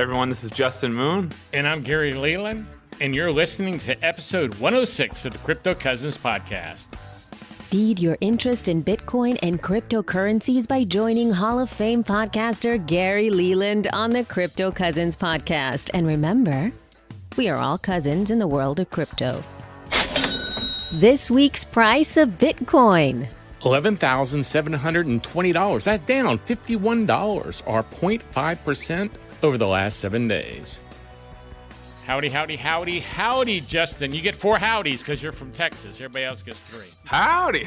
everyone, this is Justin Moon. And I'm Gary Leland, and you're listening to episode 106 of the Crypto Cousins podcast. Feed your interest in Bitcoin and cryptocurrencies by joining Hall of Fame podcaster Gary Leland on the Crypto Cousins podcast. And remember, we are all cousins in the world of crypto. This week's price of Bitcoin. $11,720. That's down $51 or 0.5% over the last 7 days. Howdy, Justin. You get 4 howdies because you're from Texas. Everybody else gets 3. Howdy.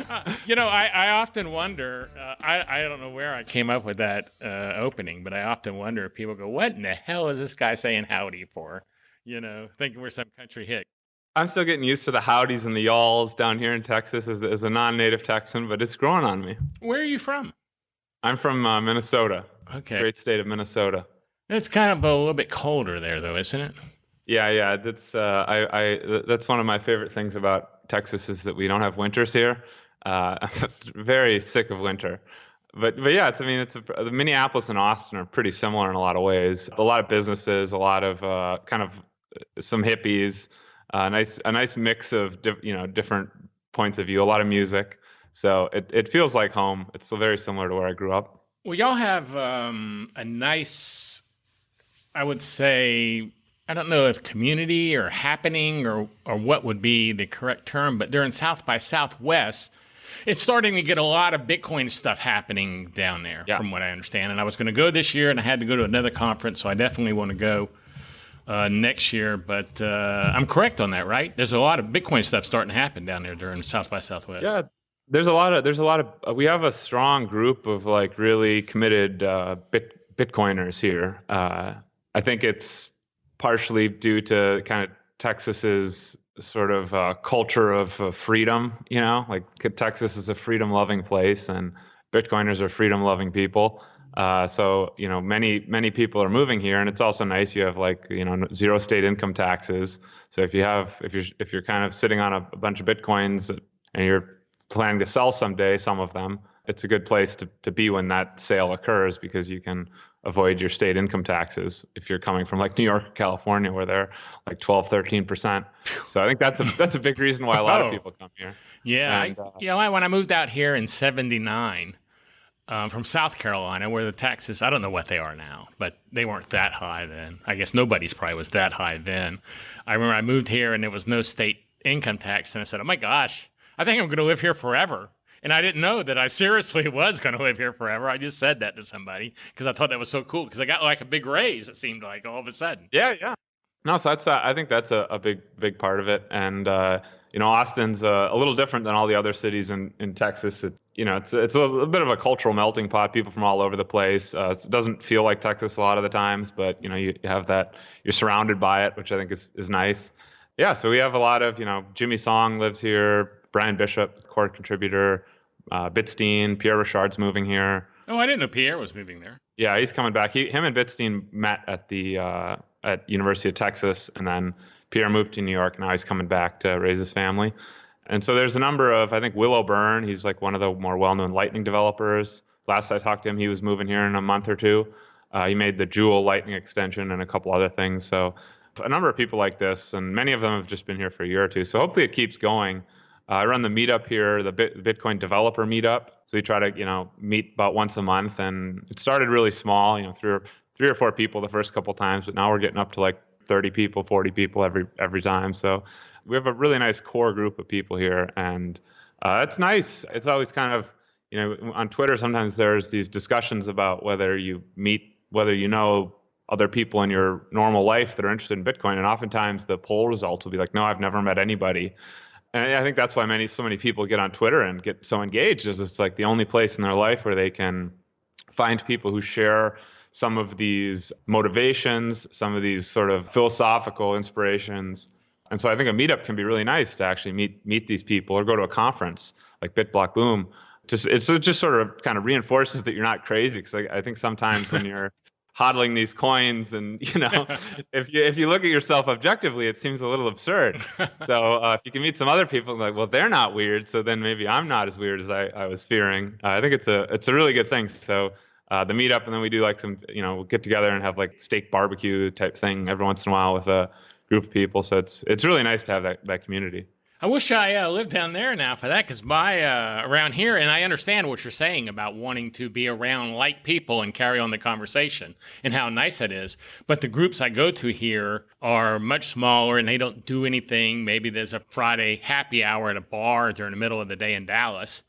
I often wonder, I don't know where I came up with that opening, but I often wonder if people go, what in the hell is this guy saying howdy for? Thinking we're some country hick. I'm still getting used to the howdies and the y'alls down here in Texas as a non-native Texan, but it's growing on me. Where are you from? I'm from Minnesota. Okay. Great state of Minnesota. It's kind of a little bit colder there, though, isn't it? Yeah. That's that's one of my favorite things about Texas is that we don't have winters here. I'm very sick of winter. But yeah, the Minneapolis and Austin are pretty similar in a lot of ways. A lot of businesses, a lot of kind of some hippies. A nice mix of different points of view, a lot of music. So it feels like home. It's still very similar to where I grew up. Well, y'all have a nice, I would say, I don't know if community or happening or what would be the correct term, but during South by Southwest, it's starting to get a lot of Bitcoin stuff happening down there, from what I understand. And I was going to go this year, and I had to go to another conference, so I definitely want to go next year, but I'm correct on that, right? There's a lot of Bitcoin stuff starting to happen down there during South by Southwest. Yeah, there's a lot of. We have a strong group of really committed Bitcoiners here. I think it's partially due to kind of Texas's sort of culture of freedom. Texas is a freedom-loving place, and Bitcoiners are freedom-loving people. So many people are moving here, and it's also nice. You have zero state income taxes. So if you're kind of sitting on a bunch of Bitcoins and you're planning to sell someday, some of them, it's a good place to be when that sale occurs because you can avoid your state income taxes if you're coming from New York or California where they're 12-13%. So I think that's a big reason why a lot of people come here. Yeah, and, when I moved out here in '79. From South Carolina, where the taxes, I don't know what they are now, but they weren't that high then. I guess nobody's probably was that high then. I remember I moved here and there was no state income tax, and I said, oh my gosh, I think I'm going to live here forever. And I didn't know that I seriously was going to live here forever. I just said that to somebody because I thought that was so cool because I got a big raise, it seemed like, all of a sudden. Yeah. No, so I think that's a big part of it. And, Austin's a little different than all the other cities in Texas. It's a little bit of a cultural melting pot, people from all over the place. It doesn't feel like Texas a lot of the times, but, you have that, you're surrounded by it, which I think is nice. Yeah, so we have a lot of, Jimmy Song lives here, Brian Bishop, core contributor, Bitstein, Pierre Richard's moving here. Oh, I didn't know Pierre was moving there. Yeah, he's coming back. Him and Bitstein met at University of Texas, and then Pierre moved to New York. Now he's coming back to raise his family. And so there's a number of, I think Willow Byrne, he's one of the more well-known Lightning developers. Last I talked to him, he was moving here in a month or two. He made the Joule Lightning extension and a couple other things. So a number of people like this, and many of them have just been here for a year or two. So hopefully it keeps going. I run the meetup here, the Bitcoin Developer Meetup. So we try to, meet about once a month. And it started really small, 3 or 4 people the first couple times, but now we're getting up to 30 people, 40 people every time. So we have a really nice core group of people here, and it's nice. It's always kind of, on Twitter, sometimes there's these discussions about whether you know other people in your normal life that are interested in Bitcoin, and oftentimes the poll results will be no, I've never met anybody. And I think that's why so many people get on Twitter and get so engaged, is it's the only place in their life where they can find people who share some of these motivations, some of these sort of philosophical inspirations. And so I think a meetup can be really nice to actually meet these people, or go to a conference like BitBlock Boom. It just sort of kind of reinforces that you're not crazy, because I think sometimes when you're hodling these coins and, if you look at yourself objectively, it seems a little absurd. So if you can meet some other people well, they're not weird, so then maybe I'm not as weird as I was fearing. I think it's a really good thing. So the meetup, and then we do like some, we'll get together and have like steak barbecue type thing every once in a while with a group of people. So it's really nice to have that community. I wish I lived down there now for that, because around here, and I understand what you're saying about wanting to be around like people and carry on the conversation and how nice that is. But the groups I go to here are much smaller and they don't do anything. Maybe there's a Friday happy hour at a bar during the middle of the day in Dallas.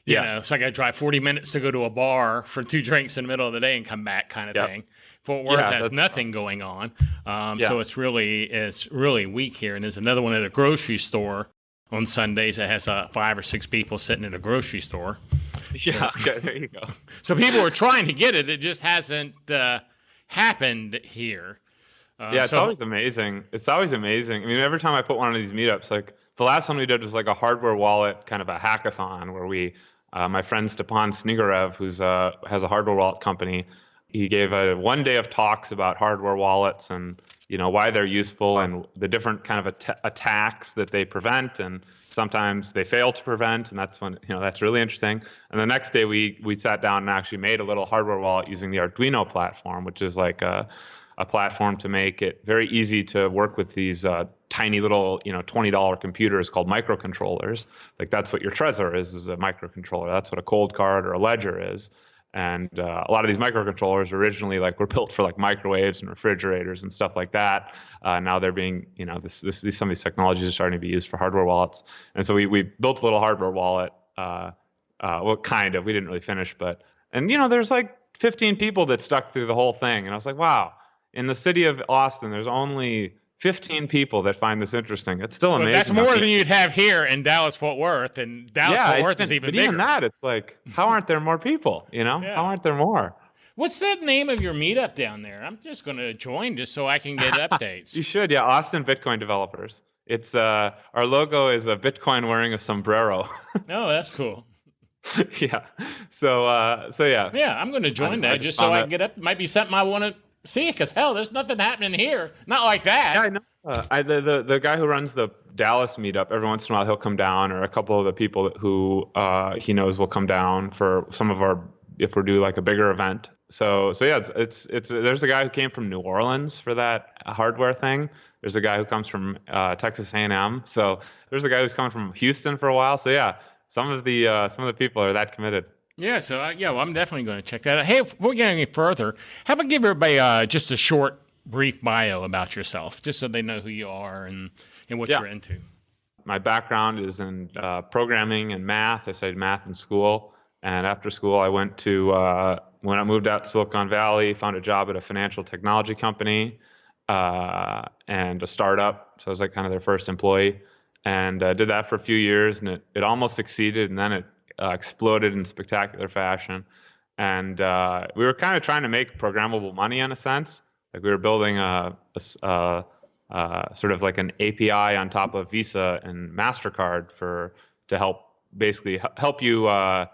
So I got to drive 40 minutes to go to a bar for 2 drinks in the middle of the day and come back, kind of thing. Fort Worth has nothing going on, so it's really weak here. And there's another one at a grocery store on Sundays that has 5 or 6 people sitting at a grocery store. Yeah, there you go. So people are trying to get it. It just hasn't happened here. It's always amazing. It's always amazing. I mean, every time I put one of these meetups, like the last one we did was like a hardware wallet, kind of a hackathon where we, my friend Stepan Snigarev, who's has a hardware wallet company, he gave a 1 day of talks about hardware wallets and why they're useful and the different kind of attacks that they prevent, and sometimes they fail to prevent, and that's when that's really interesting. And the next day we sat down and actually made a little hardware wallet using the Arduino platform, which is like a platform to make it very easy to work with these tiny little $20 computers called microcontrollers. Like that's what your Trezor is a microcontroller. That's what a Coldcard or a Ledger is. And a lot of these microcontrollers originally were built for like microwaves and refrigerators and stuff like that. Now they're being, some of these technologies are starting to be used for hardware wallets. And so we built a little hardware wallet. We didn't really finish, and there's like 15 people that stuck through the whole thing. And I was like, wow, in the city of Austin, there's only 15 people that find this interesting. It's still amazing. That's more than you'd have here in Dallas-Fort Worth, and Dallas-Fort Worth is even bigger. But even that, it's like, how aren't there more people, How aren't there more? What's the name of your meetup down there? I'm just going to join just so I can get updates. You should, Austin Bitcoin Developers. It's our logo is a Bitcoin wearing a sombrero. Oh, that's cool. Yeah. So yeah. Yeah, I'm going to join that just so I can get up. Might be something I want to see, because hell, there's nothing happening here. Not like that. Yeah, I know. The guy who runs the Dallas meetup, every once in a while he'll come down, or a couple of the people who he knows will come down for some of our, if we do like a bigger event. So yeah, it's there's a guy who came from New Orleans for that hardware thing. There's a guy who comes from Texas A&M. So there's a guy who's coming from Houston for a while. So yeah, some of the people are that committed. Yeah, so I'm definitely going to check that out. Hey, before we get any further, how about give everybody just a short, brief bio about yourself, just so they know who you are and what you're into. My background is in programming and math. I studied math in school, and after school, I went to when I moved out to Silicon Valley, found a job at a financial technology company and a startup. So I was like kind of their first employee, and did that for a few years, and it almost succeeded, and then it exploded in spectacular fashion. And we were kind of trying to make programmable money in a sense. Like we were building a sort of like an API on top of Visa and MasterCard to help you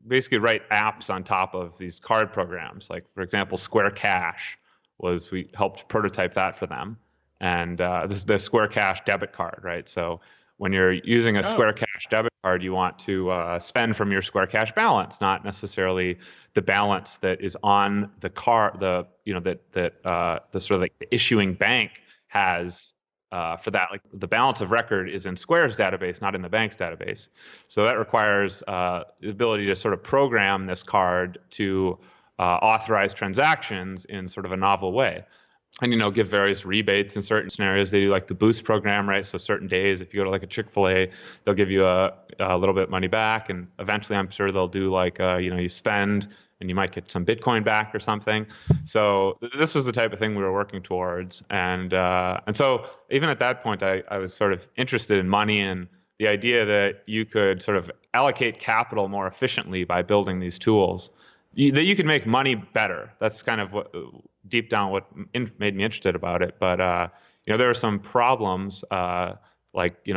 basically write apps on top of these card programs. Like for example, Square Cash we helped prototype that for them. And this is the Square Cash debit card, right? So when you're using a Square Cash debit card, you want to spend from your Square Cash balance, not necessarily the balance that is on the card, the sort of like the issuing bank has for that. Like the balance of record is in Square's database, not in the bank's database. So that requires the ability to sort of program this card to authorize transactions in sort of a novel way. And, give various rebates in certain scenarios. They do like the Boost program, right? So certain days, if you go to like a Chick-fil-A, they'll give you a little bit of money back. And eventually, I'm sure they'll do like, you spend and you might get some Bitcoin back or something. So this was the type of thing we were working towards. And so even at that point, I was sort of interested in money and the idea that you could sort of allocate capital more efficiently by building these tools. That you could make money better. That's kind of what deep down what made me interested about it. But there are some problems.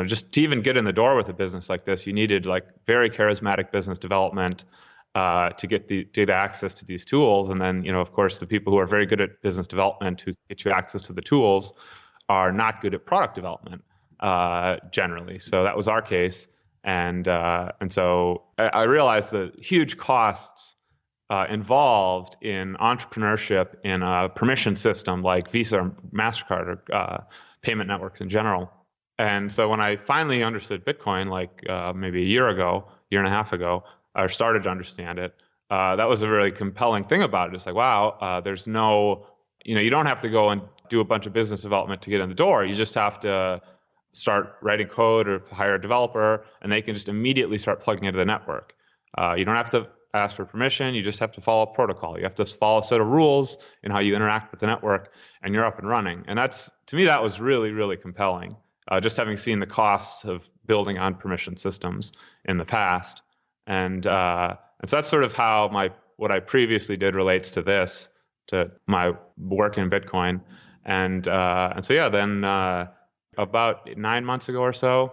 Just to even get in the door with a business like this, you needed like very charismatic business development to get access to these tools. And then of course the people who are very good at business development who get you access to the tools are not good at product development generally. So that was our case. And so I realized the huge costs involved in entrepreneurship in a permission system like Visa or MasterCard or payment networks in general. And so when I finally understood Bitcoin, like maybe a year and a half ago, or started to understand it, that was a really compelling thing about it. It's like, wow, there's no, you don't have to go and do a bunch of business development to get in the door. You just have to start writing code or hire a developer, and they can just immediately start plugging into the network. You don't have to ask for permission. You just have to follow a protocol. You have to follow a set of rules in how you interact with the network, and you're up and running. And to me, that was really, really compelling. Just having seen the costs of building on permission systems in the past. And so that's sort of how what I previously did relates to this, to my work in Bitcoin. And so, yeah, then about 9 months ago or so,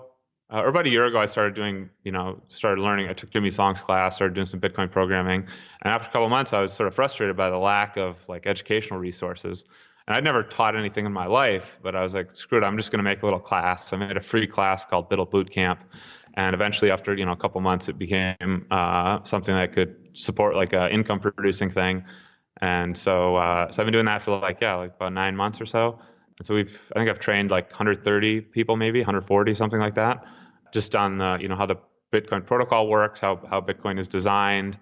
or about a year ago, I started learning. I took Jimmy Song's class, started doing some Bitcoin programming. And after a couple of months, I was sort of frustrated by the lack of like educational resources. And I'd never taught anything in my life, but I was like, screw it, I'm just going to make a little class. I made a free class called BUIDL Bootcamp. And eventually, after a couple months, it became something that could support like an income producing thing. And so I've been doing that for like about 9 months or so. And so I think I've trained like 130 people, maybe 140, something like that, just on how the Bitcoin protocol works, how Bitcoin is designed.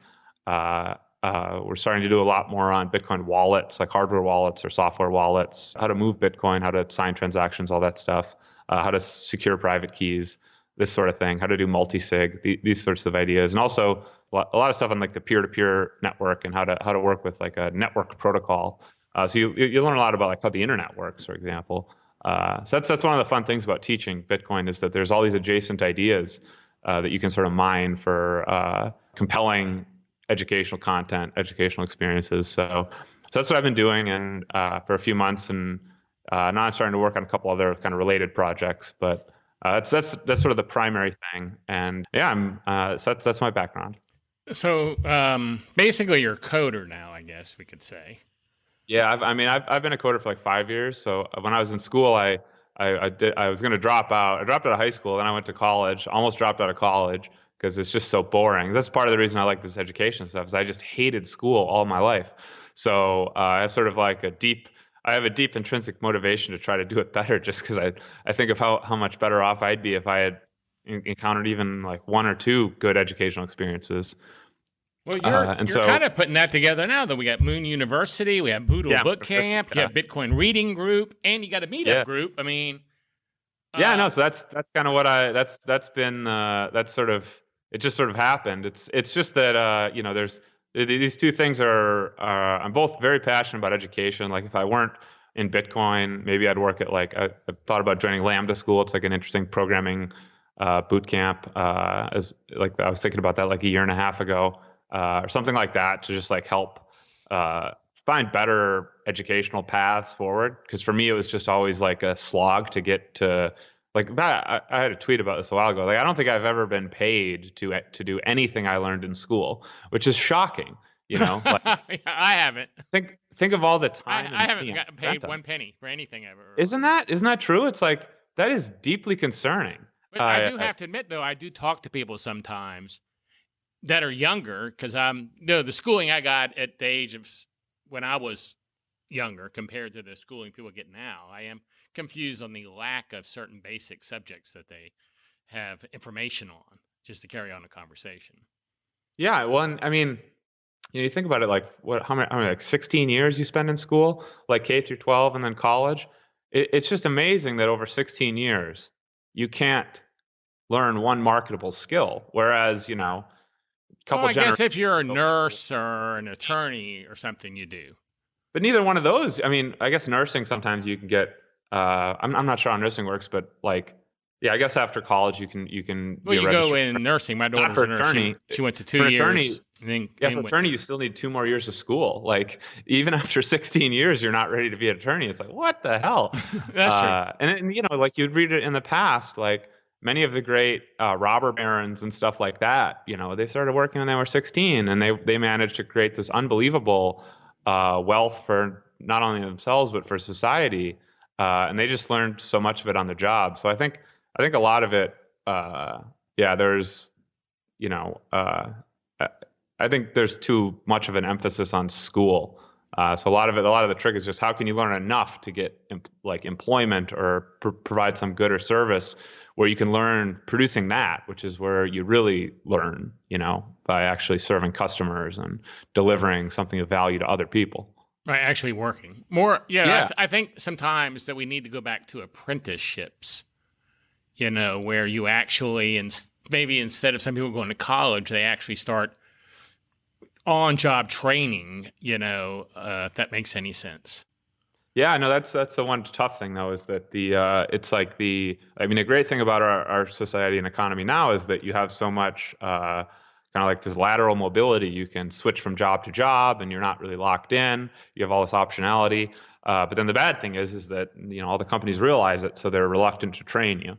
We're starting to do a lot more on Bitcoin wallets, like hardware wallets or software wallets, how to move Bitcoin, how to sign transactions, all that stuff, how to secure private keys, this sort of thing, how to do multi-sig, these sorts of ideas. And also a lot of stuff on like the peer-to-peer network and how to work with like a network protocol. So you learn a lot about like how the internet works, for example. So that's one of the fun things about teaching Bitcoin is that there's all these adjacent ideas that you can sort of mine for compelling educational content, educational experiences. So that's what I've been doing and for a few months, and now I'm starting to work on a couple other kind of related projects. But that's sort of the primary thing. And yeah, that's my background. So basically, you're a coder now, I guess we could say. Yeah, I've been a coder for like 5 years. So when I was in school, I was going to drop out. I dropped out of high school, then I went to college. Almost dropped out of college because it's just so boring. That's part of the reason I like this education stuff. Is I just hated school all my life. So I have sort of like a deep intrinsic motivation to try to do it better. Just because I think of how much better off I'd be if I had encountered even like one or two good educational experiences. Well, you're kind of putting that together now. That we got Moon University, we have BUIDL Bootcamp, you have Bitcoin Reading Group, and you got a meetup group. I mean, so that's kind of what that's been sort of it just sort of happened. It's just that there's these two things I'm both very passionate about education. Like if I weren't in Bitcoin, maybe I'd work at like I thought about joining Lambda School. It's like an interesting programming boot camp. As like I was thinking about that like a year and a half ago. Or something like that to just like help find better educational paths forward. Because for me, it was just always like a slog to get to like that. I had a tweet about this a while ago. Like I don't think I've ever been paid to do anything I learned in school, which is shocking. Like, I haven't. Think of all the time. I haven't gotten paid one penny for anything I've ever. Isn't that true? It's like that is deeply concerning. But I do have to admit, though, I do talk to people sometimes that are younger, because the schooling I got at the age of when I was younger compared to the schooling people get now, I am confused on the lack of certain basic subjects that they have information on just to carry on a conversation. Yeah, well, and I mean, you think about it, like how many like 16 years you spend in school, like K through 12 and then college. It's just amazing that over 16 years you can't learn one marketable skill, whereas I guess if you're a nurse or an attorney or something, you do. But neither one of those. I mean, I guess nursing sometimes you can get. I'm not sure how nursing works, but like, yeah, I guess after college you can. Well, you go in nursing. My daughter's a nurse. She went to 2 years. Attorney, for attorney, you still need 2 more years of school. Like even after 16 years, you're not ready to be an attorney. It's like what the hell? That's true. And like you'd read it in the past, like. Many of the great robber barons and stuff like that, they started working when they were 16, and they managed to create this unbelievable wealth for not only themselves but for society, and they just learned so much of it on the job. So I think a lot of it, there's, I think there's too much of an emphasis on school. So a lot of the trick is just how can you learn enough to get like employment or provide some good or service where you can learn producing that, which is where you really learn, by actually serving customers and delivering something of value to other people. Right, actually working more. Yeah. I think sometimes that we need to go back to apprenticeships, where you actually, and maybe instead of some people going to college, they actually start on-job training, if that makes any sense. Yeah, no, that's the one tough thing though, is that a great thing about our society and economy now is that you have so much kind of like this lateral mobility. You can switch from job to job and you're not really locked in. You have all this optionality. But then the bad thing is that, all the companies realize it, so they're reluctant to train you.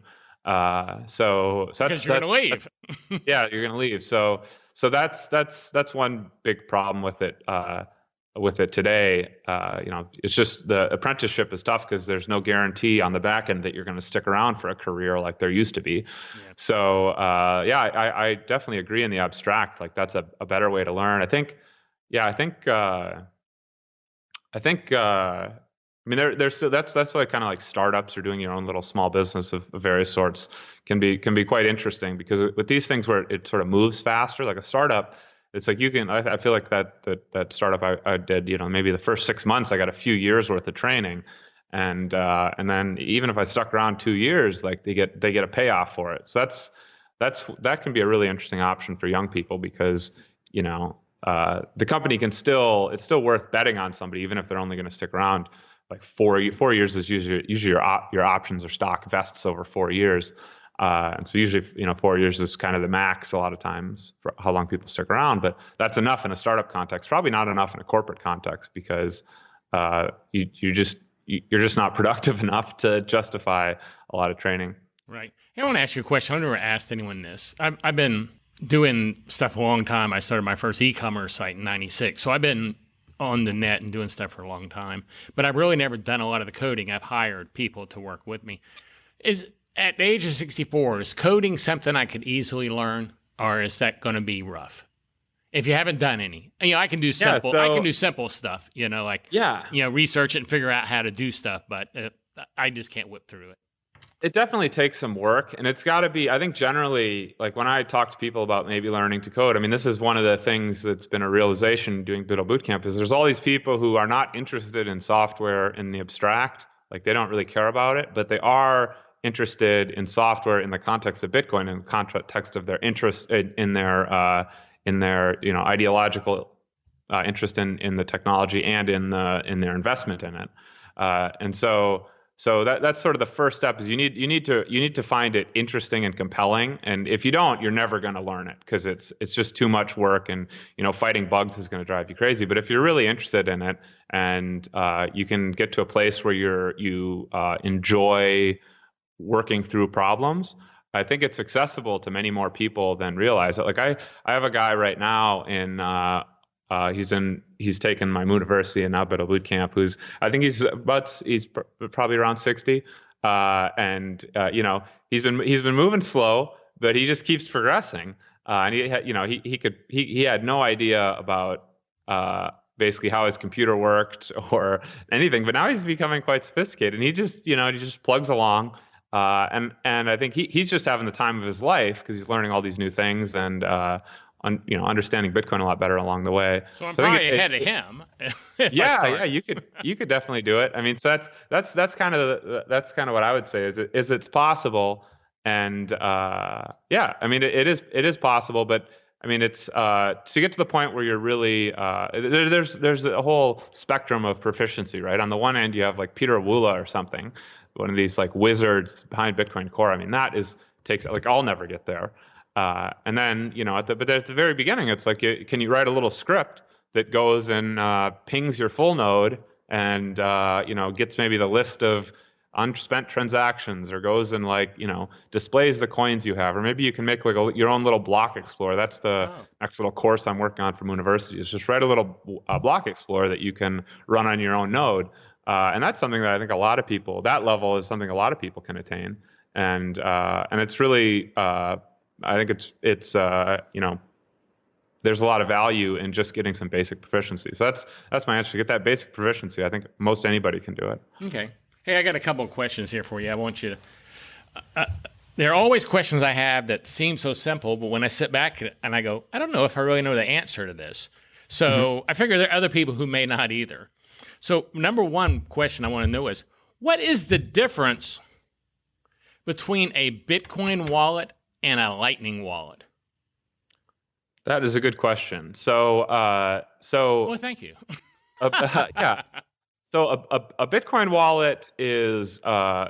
So because you're going to leave. Yeah, you're going to leave. So that's one big problem with it. With it today, it's just the apprenticeship is tough because there's no guarantee on the back end that you're going to stick around for a career like there used to be. Yep. So I definitely agree in the abstract. Like that's a better way to learn. I think there's that's why kind of like startups or doing your own little small business of various sorts can be quite interesting, because with these things where it sort of moves faster, like a startup. It's like I feel like that startup I did, maybe the first 6 months I got a few years worth of training, and then even if I stuck around 2 years, like they get a payoff for it. So that can be a really interesting option for young people, because the company it's still worth betting on somebody even if they're only going to stick around like 4 years is usually your options or stock vests over 4 years. And so usually, 4 years is kind of the max a lot of times for how long people stick around. But that's enough in a startup context. Probably not enough in a corporate context, because you're just not productive enough to justify a lot of training. Right. Hey, I want to ask you a question. I've never asked anyone this. I've been doing stuff a long time. I started my first e-commerce site in '96. So I've been on the net and doing stuff for a long time. But I've really never done a lot of the coding. I've hired people to work with me. At the age of 64, is coding something I could easily learn, or is that going to be rough? If you haven't done any, I can do simple. I can do simple stuff. Research it and figure out how to do stuff, but I just can't whip through it. It definitely takes some work, and it's got to be. I think generally, like when I talk to people about maybe learning to code, this is one of the things that's been a realization doing BUIDL Bootcamp, is there's all these people who are not interested in software in the abstract, like they don't really care about it, but they are interested in software in the context of Bitcoin, in the context of their interest in their ideological interest in the technology and in their investment in it. And so that's sort of the first step, is you need to find it interesting and compelling. And if you don't, you're never going to learn it, because it's just too much work, and fighting bugs is going to drive you crazy. But if you're really interested in it, and you can get to a place where you enjoy working through problems, I think it's accessible to many more people than realize it. Like I have a guy right now he's taken my university and now BUIDL Bootcamp, who's, I think he's probably around 60. And he's been moving slow, but he just keeps progressing. And he had no idea about, basically how his computer worked or anything, but now he's becoming quite sophisticated, and he just plugs along. And I think he's just having the time of his life, because he's learning all these new things and understanding Bitcoin a lot better along the way. So I'm probably ahead of him. Yeah, you could definitely do it. So that's kind of what I would say is it's possible, and it is possible, but it's to get to the point where you're really there's a whole spectrum of proficiency, right? On the one end, you have like Peter Woola or something, one of these like wizards behind Bitcoin Core. Takes like, I'll never get there. And then at the very beginning, it's like, can you write a little script that goes and pings your full node and gets maybe the list of unspent transactions, or goes and displays the coins you have, or maybe you can make like your own little block explorer. That's the next little course I'm working on from university, is just write a little block explorer that you can run on your own node. And that's something that I think that level is something a lot of people can attain. And it's really, I think it's there's a lot of value in just getting some basic proficiency. So that's my answer. To get that basic proficiency, I think most anybody can do it. Okay. Hey, I got a couple of questions here for you. I want you to. There are always questions I have that seem so simple, but when I sit back and I go, I don't know if I really know the answer to this. So I figure there are other people who may not either. So number one question I want to know is, what is the difference between a Bitcoin wallet and a Lightning wallet? That is a good question. So, Well, thank you. yeah. So a Bitcoin wallet is so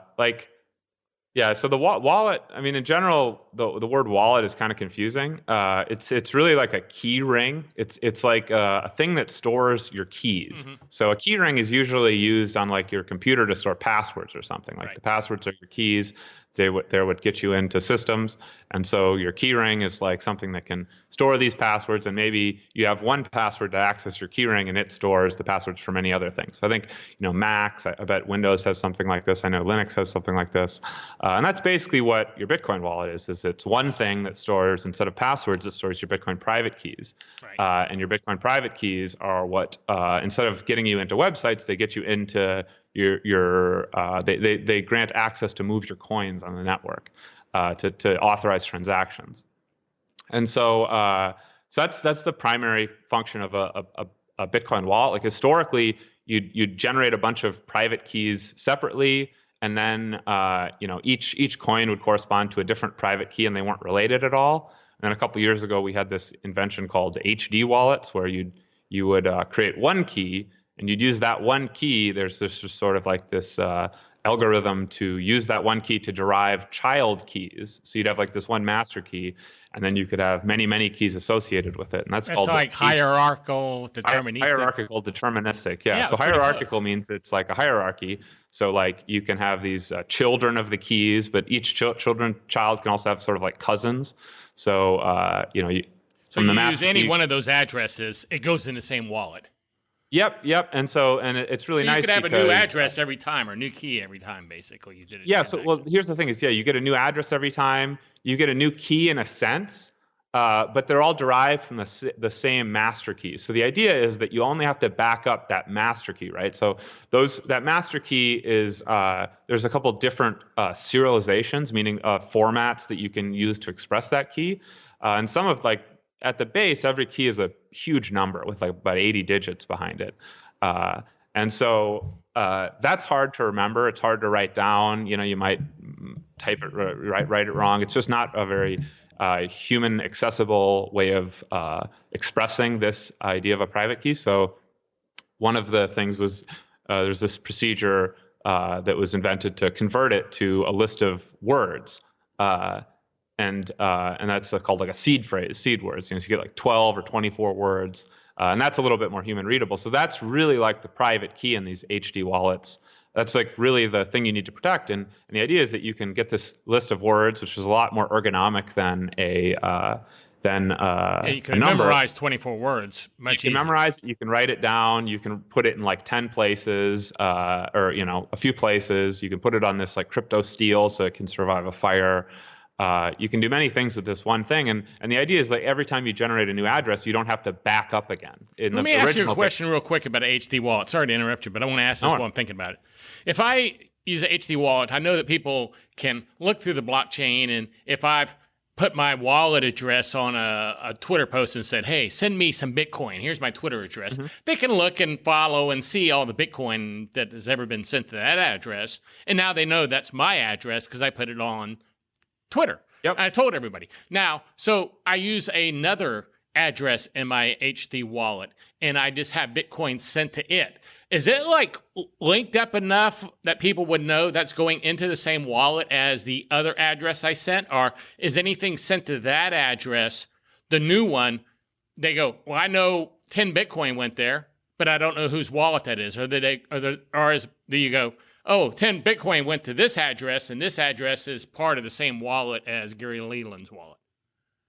the wallet. I mean, in general, the word wallet is kind of confusing. It's really like a key ring. It's like a thing that stores your keys. So a key ring is usually used on like your computer to store passwords or something. Like the passwords are your keys. They would get you into systems. And so your key ring is like something that can store these passwords, and maybe you have one password to access your key ring and it stores the passwords for many other things. So I think, Macs, I bet Windows has something like this. I know Linux has something like this. And that's basically what your Bitcoin wallet is it's one thing that stores, instead of passwords, it stores your Bitcoin private keys. And your Bitcoin private keys are what, instead of getting you into websites, they get you into they grant access to move your coins on the network, to authorize transactions. And so that's the primary function of a Bitcoin wallet. Like historically, you'd generate a bunch of private keys separately, and then each coin would correspond to a different private key, and they weren't related at all. And then a couple years ago, we had this invention called HD wallets, where you would create one key, and you'd use that one key. There's just sort of like this algorithm to use that one key to derive child keys. So you'd have like this one master key, and then you could have many, many keys associated with it. And that's called like hierarchical deterministic. Hierarchical deterministic, yeah. So hierarchical means it's like a hierarchy. So like you can have these children of the keys, but each child can also have sort of like cousins. So So you use any one of those addresses, it goes in the same wallet. Yep. And it's really nice. You could have a new address every time, or a new key every time, basically. You did it. Yeah. So, here's the thing: you get a new address every time. You get a new key in a sense, but they're all derived from the same master key. So the idea is that you only have to back up that master key, right? So that master key is there's a couple different serializations, meaning formats that you can use to express that key, and some of like. At the base, every key is a huge number with like about 80 digits behind it. And so that's hard to remember. It's hard to write down. You might type it, write it wrong. It's just not a very human accessible way of expressing this idea of a private key. So one of the things was there's this procedure that was invented to convert it to a list of words. And that's called like a seed phrase, seed words. So you get like 12 or 24 words, and that's a little bit more human readable. So that's really like the private key in these HD wallets. That's like really the thing you need to protect. And the idea is that you can get this list of words, which is a lot more ergonomic than you can memorize 24 words. You can memorize it. You can write it down. You can put it in like 10 places, or a few places. You can put it on this like Cryptosteel so it can survive a fire. You can do many things with this one thing, and the idea is like every time you generate a new address, you don't have to back up again. Let me ask you a question real quick about an HD wallet. Sorry to interrupt you, but I want to ask this while I'm thinking about it. If I use an HD wallet, I know that people can look through the blockchain, and if I've put my wallet address on a Twitter post and said, hey, send me some Bitcoin, here's my Twitter address, they can look and follow and see all the Bitcoin that has ever been sent to that address, and now they know that's my address because I put it on Twitter. Yep. I told everybody. Now, so I use another address in my HD wallet, and I just have Bitcoin sent to it. Is it like linked up enough that people would know that's going into the same wallet as the other address I sent? Or is anything sent to that address, the new one, they go, well, I know 10 Bitcoin went there, but I don't know whose wallet that is. Or do you go, oh, 10 Bitcoin went to this address, and this address is part of the same wallet as Gary Leland's wallet?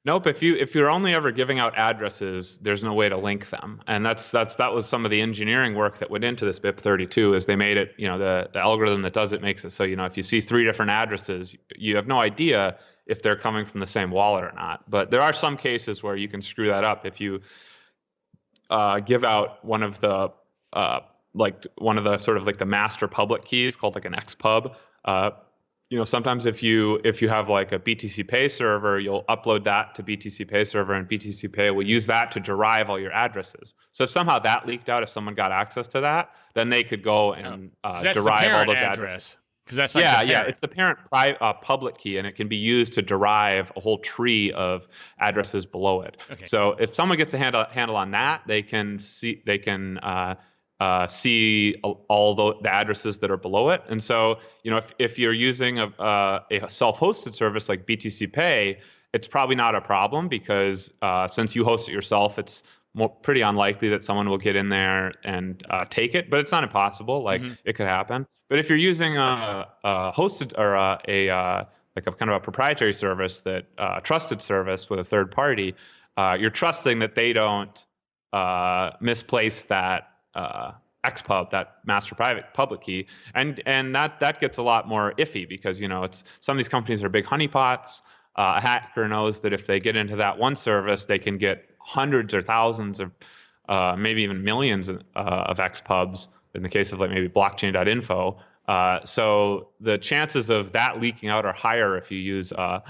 Nope. If you're only ever giving out addresses, there's no way to link them, and that was some of the engineering work that went into this BIP32. Is they made it, the algorithm that does it makes it so if you see 3 different addresses, you have no idea if they're coming from the same wallet or not. But there are some cases where you can screw that up if you give out one of the sort of like the master public keys called like an XPub. Sometimes if you have like a BTC Pay server, you'll upload that to BTC Pay server, and BTC Pay will use that to derive all your addresses. So if somehow that leaked out, if someone got access to that, then they could go and derive all those addresses. Because that's like it's the parent public key, and it can be used to derive a whole tree of addresses below it. Okay. So if someone gets a handle on that, they can see all the addresses that are below it. And so, if you're using a self-hosted service like BTC Pay, it's probably not a problem because since you host it yourself, it's pretty unlikely that someone will get in there and take it. But it's not impossible. Like it could happen. But if you're using a hosted or like a kind of a proprietary service, that trusted service with a third party, you're trusting that they don't misplace that XPub, that master private public key, and that gets a lot more iffy because it's some of these companies are big honeypots. A hacker knows that if they get into that one service, they can get hundreds or thousands of maybe even millions of XPubs in the case of like maybe blockchain.info. So the chances of that leaking out are higher if you use a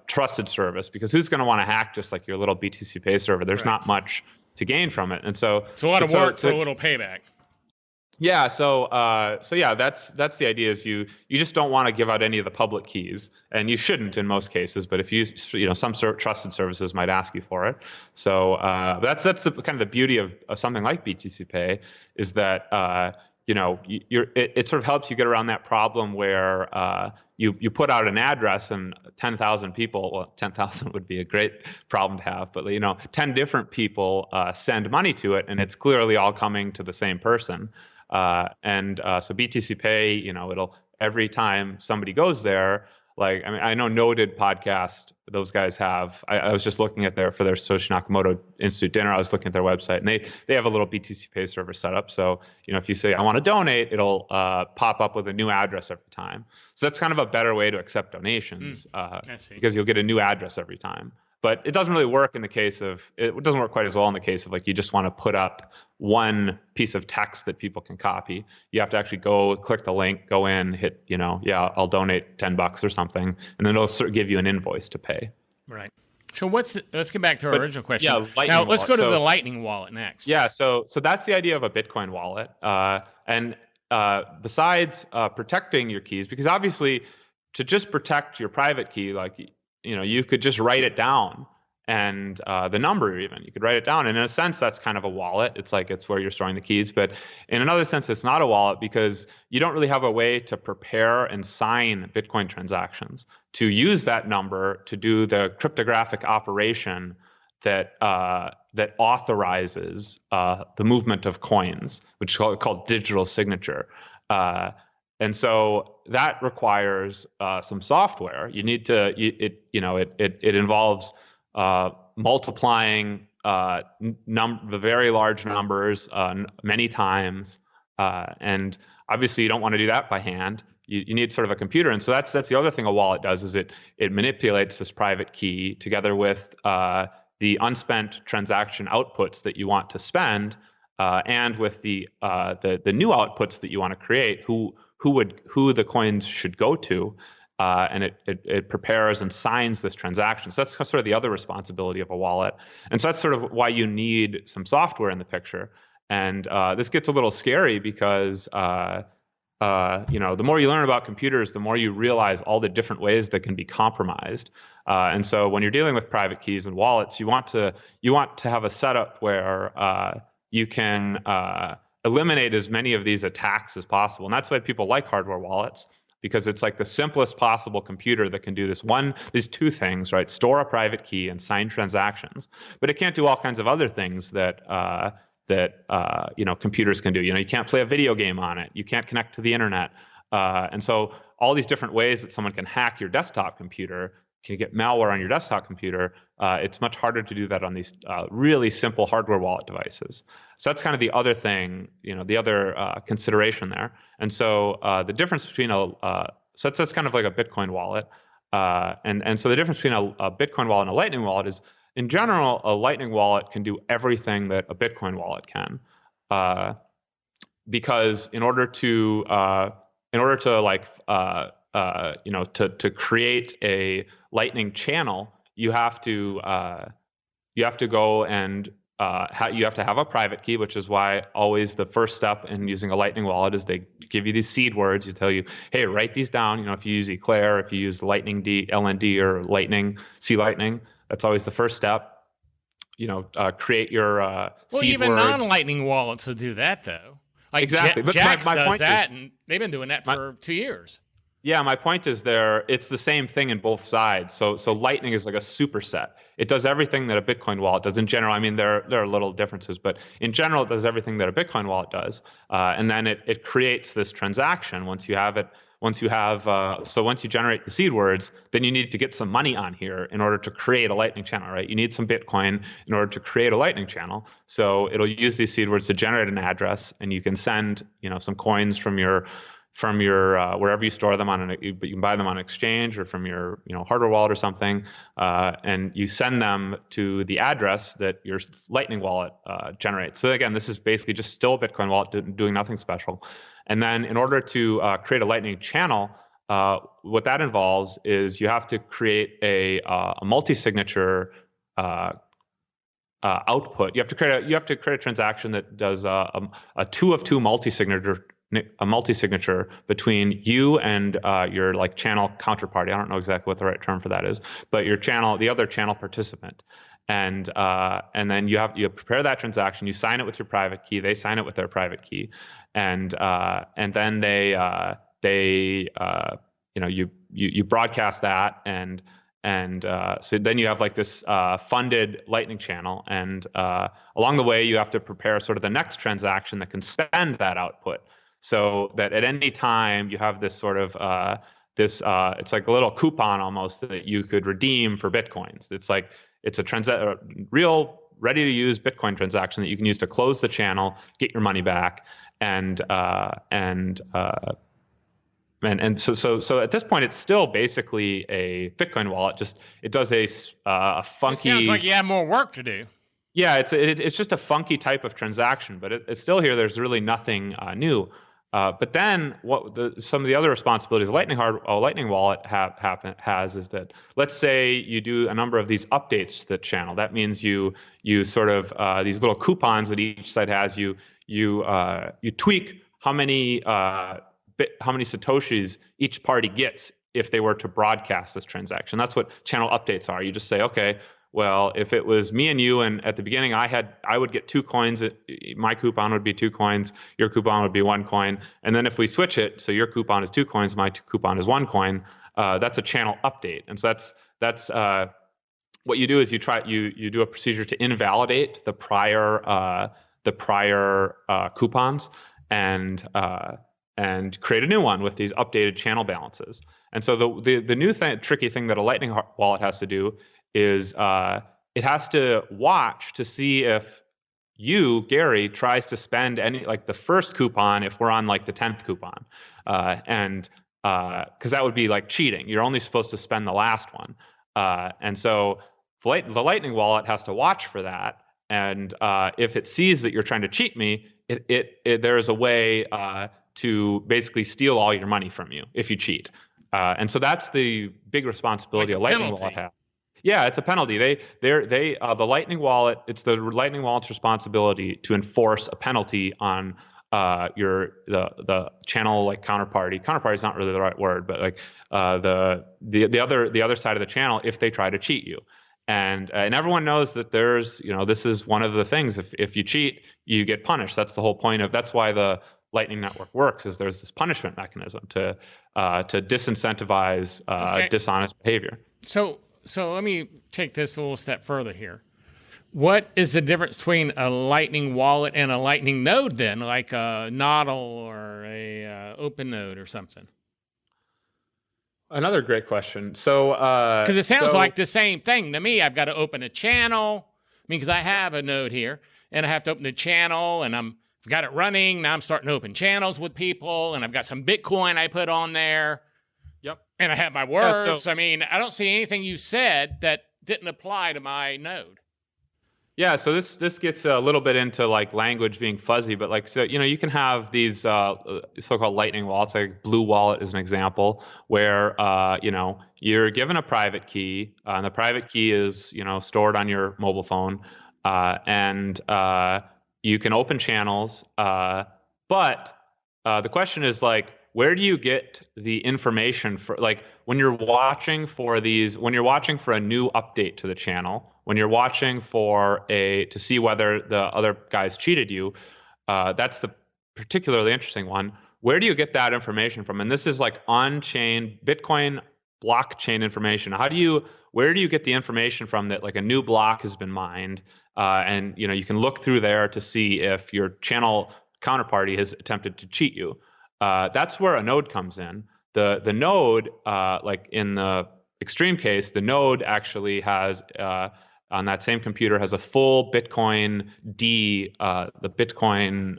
trusted service, because who's going to want to hack just like your little BTC Pay server? There's not much to gain from it, and so it's a lot of work for a little payback. Yeah, so that's the idea. Is you just don't want to give out any of the public keys, and you shouldn't in most cases. But if some trusted services might ask you for it. So that's the kind of the beauty of something like BTC Pay, is that it sort of helps you get around that problem where you put out an address and 10,000 people. Well, 10,000 would be a great problem to have, but 10 different people send money to it, and it's clearly all coming to the same person. So BTC Pay, it'll every time somebody goes there, like, I know Noted podcast, those guys have, I was just looking at their Satoshi Nakamoto Institute dinner, I was looking at their website, and they have a little BTC Pay server set up. So, if you say, I want to donate, it'll pop up with a new address every time. So that's kind of a better way to accept donations because you'll get a new address every time. But it doesn't really work in the case of, it doesn't work quite as well in the case of like you just want to put up one piece of text that people can copy. You have to actually go click the link, go in, hit, I'll donate $10 or something, and then it'll sort of give you an invoice to pay. Right. So let's get back to our original question. Yeah, now let's go to the Lightning wallet next. Yeah, so that's the idea of a Bitcoin wallet. And besides protecting your keys, because obviously to just protect your private key, like, you could just write it down, and the number even, you could write it down. And in a sense, that's kind of a wallet. It's where you're storing the keys. But in another sense, it's not a wallet because you don't really have a way to prepare and sign Bitcoin transactions to use that number to do the cryptographic operation that authorizes the movement of coins, which is called digital signature. And so that requires some software. You need to, it involves multiplying the very large numbers many times, and obviously you don't want to do that by hand. You need sort of a computer, and so that's the other thing a wallet does, is it manipulates this private key together with the unspent transaction outputs that you want to spend, and with the new outputs that you want to create. Who the coins should go to, and it prepares and signs this transaction. So that's sort of the other responsibility of a wallet. And so that's sort of why you need some software in the picture. And this gets a little scary because the more you learn about computers, the more you realize all the different ways that can be compromised. And so when you're dealing with private keys and wallets, you want to have a setup where you can eliminate as many of these attacks as possible. And that's why people like hardware wallets, because it's like the simplest possible computer that can do these two things, right? Store a private key and sign transactions. But it can't do all kinds of other things that computers can do. You can't play a video game on it. You can't connect to the internet. And so all these different ways that someone can hack your desktop computer, can get malware on your desktop computer, it's much harder to do that on these really simple hardware wallet devices. So that's kind of the other thing, the other consideration there. And so the difference between so that's kind of like a Bitcoin wallet. And so the difference between a Bitcoin wallet and a Lightning wallet is, in general, a Lightning wallet can do everything that a Bitcoin wallet can, because in order to to create a Lightning channel, you have to go and you have to have a private key, which is why always the first step in using a Lightning wallet is they give you these seed words. You tell you, hey, write these down. If you use Eclair, if you use Lightning D, LND, or Lightning, C Lightning, that's always the first step. Create your seed even words. non-Lightning wallets will do that, though. Like exactly. But Jaxx my does point that, is, and they've been doing that for 2 years. Yeah, my point is it's the same thing in both sides. So Lightning is like a superset. It does everything that a Bitcoin wallet does in general. I mean, there are little differences, but in general, it does everything that a Bitcoin wallet does. And then it creates this transaction once you have it. Once you generate the seed words, then you need to get some money on here in order to create a Lightning channel, right? You need some Bitcoin in order to create a Lightning channel. So it'll use these seed words to generate an address, and you can send, some coins from your wherever you store them but you can buy them on exchange or from your hardware wallet or something, and you send them to the address that your Lightning wallet generates. So again, this is basically just still a Bitcoin wallet doing nothing special. And then in order to create a Lightning channel, what that involves is you have to create a multi-signature output. You have to create a transaction that does a 2 of 2 multi-signature between you and your channel counterparty. I don't know exactly what the right term for that is, but the other channel participant. And then you prepare that transaction. You sign it with your private key. They sign it with their private key, and then you broadcast that, and so then you have this funded Lightning channel, and along the way you have to prepare sort of the next transaction that can spend that output, so that at any time you have this sort of it's like a little coupon almost that you could redeem for Bitcoins. It's a real ready-to-use Bitcoin transaction that you can use to close the channel, get your money back, and so at this point, it's still basically a Bitcoin wallet. Just it does a funky. It sounds like you have more work to do. Yeah, it's just a funky type of transaction, but it's still here. There's really nothing new. But then some of the other responsibilities a Lightning wallet has is that, let's say you do a number of these updates to the channel. That means you sort of these little coupons that each side has. You tweak how many Satoshis each party gets if they were to broadcast this transaction. That's what channel updates are. You just say, okay, well, if it was me and you, and at the beginning I would get 2 coins. My coupon would be 2 coins. Your coupon would be 1 coin. And then if we switch it, so your coupon is 2 coins, my coupon is 1 coin. That's a channel update. And so that's what you do is you do a procedure to invalidate the prior coupons and create a new one with these updated channel balances. And so the new tricky thing that a Lightning wallet has to do is it has to watch to see if you, Gary, tries to spend any the first coupon if we're on the 10th coupon, and because that would be cheating. You're only supposed to spend the last one, and so the Lightning wallet has to watch for that. And if it sees that you're trying to cheat me, there is a way to basically steal all your money from you if you cheat. And so that's the big responsibility a Lightning wallet has. Yeah, it's a penalty. The Lightning wallet. It's the Lightning wallet's responsibility to enforce a penalty on the channel counterparty. Counterparty is not really the right word, but the other side of the channel if they try to cheat you. And everyone knows that there's this is one of the things. If you cheat, you get punished. That's the whole point of. That's why the Lightning Network works. Is there's this punishment mechanism to disincentivize dishonest behavior. So let me take this a little step further here. What is the difference between a Lightning wallet and a Lightning node then, like a Nodl or a Open Node or something? Another great question. So, because it sounds like the same thing to me. I've got to open a channel. Because I have a node here, and I have to open the channel, and I've got it running. Now I'm starting to open channels with people, and I've got some Bitcoin I put on there. Yep. And I have my words. I mean, I don't see anything you said that didn't apply to my node. Yeah, so this gets a little bit into like language being fuzzy, but like, so you can have these so-called lightning wallets, like Blue Wallet is an example, where you're given a private key, and the private key is stored on your mobile phone, and you can open channels, but the question is like, where do you get the information for, like, when you're watching for a new update to the channel, when you're watching to see whether the other guys cheated you, that's the particularly interesting one. Where do you get that information from? And this is like on-chain Bitcoin blockchain information. Where do you get the information from that like a new block has been mined, and you can look through there to see if your channel counterparty has attempted to cheat you. That's where a node comes in. The node, like in the extreme case, the node actually has on that same computer has a full Bitcoin the Bitcoin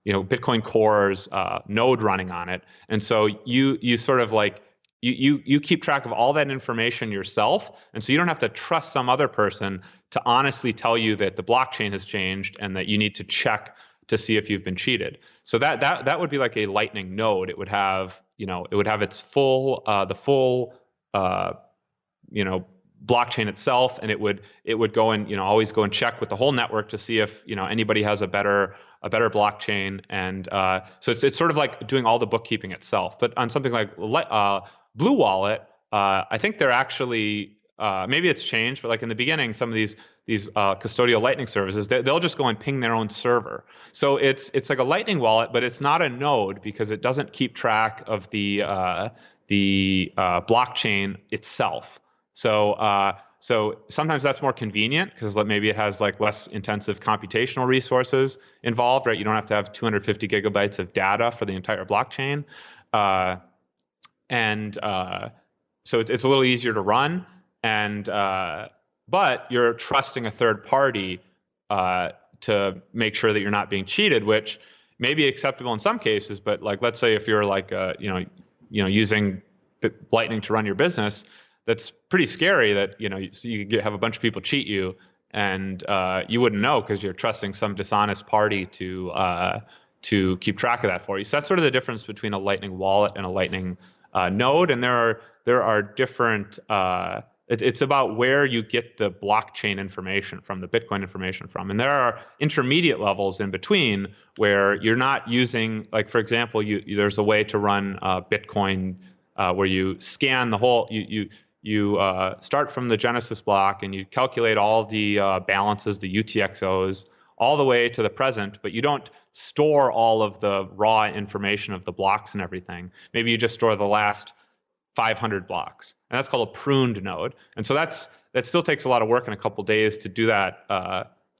Bitcoin cores node running on it, and so you sort of like you keep track of all that information yourself, and so you don't have to trust some other person to honestly tell you that the blockchain has changed and that you need to check to see if you've been cheated. So that would be like a Lightning node. It would have its full blockchain itself, and it would go and always go and check with the whole network to see if anybody has a better blockchain, and so it's sort of like doing all the bookkeeping itself. But on something like Blue Wallet, I think they're actually maybe it's changed, but like in the beginning, some of these custodial Lightning services, they'll just go and ping their own server. So it's like a Lightning wallet, but it's not a node because it doesn't keep track of the blockchain itself. So sometimes that's more convenient because maybe it has like less intensive computational resources involved, right? You don't have to have 250 gigabytes of data for the entire blockchain, and so it's a little easier to run, and but you're trusting a third party to make sure that you're not being cheated, which may be acceptable in some cases. But like, let's say if you're like using Lightning to run your business, that's pretty scary that you could have a bunch of people cheat you, and you wouldn't know because you're trusting some dishonest party to keep track of that for you. So that's sort of the difference between a Lightning wallet and a Lightning node. And there are different. It's about where you get the blockchain information from, the Bitcoin information from. And there are intermediate levels in between where you're not using, like, for example, there's a way to run Bitcoin where you scan the whole, you start from the Genesis block and you calculate all the balances, the UTXOs, all the way to the present, but you don't store all of the raw information of the blocks and everything. Maybe you just store the last 500 blocks, and that's called a pruned node. And so that still takes a lot of work in a couple days to do that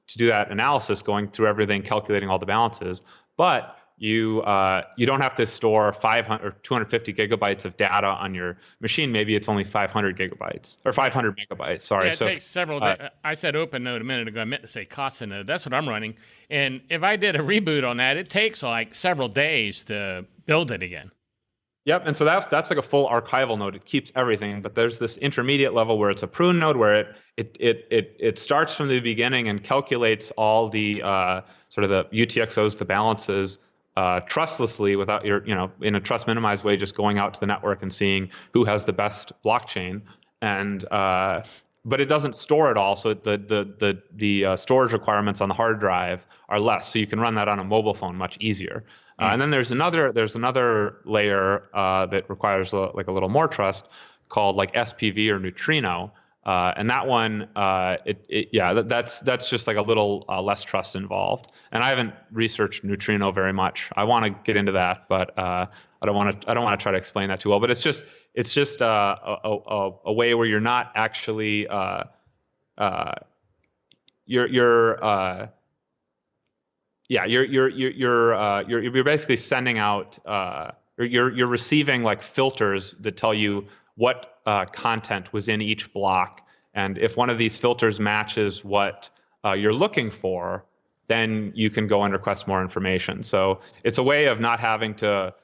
analysis, going through everything, calculating all the balances. But you don't have to store 500 or 250 gigabytes of data on your machine. Maybe it's only 500 gigabytes or 500 megabytes. Sorry. Yeah, it takes several days. I said open node a minute ago. I meant to say Casa Node. That's what I'm running. And if I did a reboot on that, it takes like several days to build it again. Yep, and so that's like a full archival node. It keeps everything, but there's this intermediate level where it's a prune node, where it starts from the beginning and calculates all the sort of the UTXOs, the balances, trustlessly, without in a trust minimized way, just going out to the network and seeing who has the best blockchain, and but it doesn't store it all. So the storage requirements on the hard drive are less, so you can run that on a mobile phone much easier. And then there's another layer that requires like a little more trust, called like SPV or Neutrino, and that one that's just like a little less trust involved. And I haven't researched Neutrino very much. I want to get into that, but I don't want to try to explain that too well. But it's just a way where you're not actually you're basically sending out you're receiving like filters that tell you what content was in each block, and if one of these filters matches what you're looking for, then you can go and request more information. So it's a way of not having to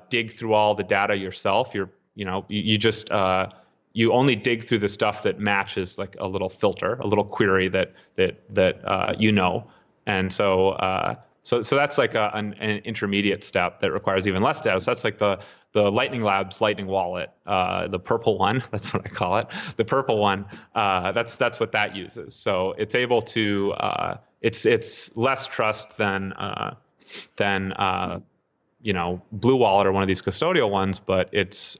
dig through all the data yourself. You're you just you only dig through the stuff that matches like a little filter, a little query that and so that's like an intermediate step that requires even less data. So that's like the Lightning Labs Lightning Wallet, the purple one. That's what I call it. The purple one. That's what that uses. So it's able to it's less trust than Blue Wallet or one of these custodial ones, but it's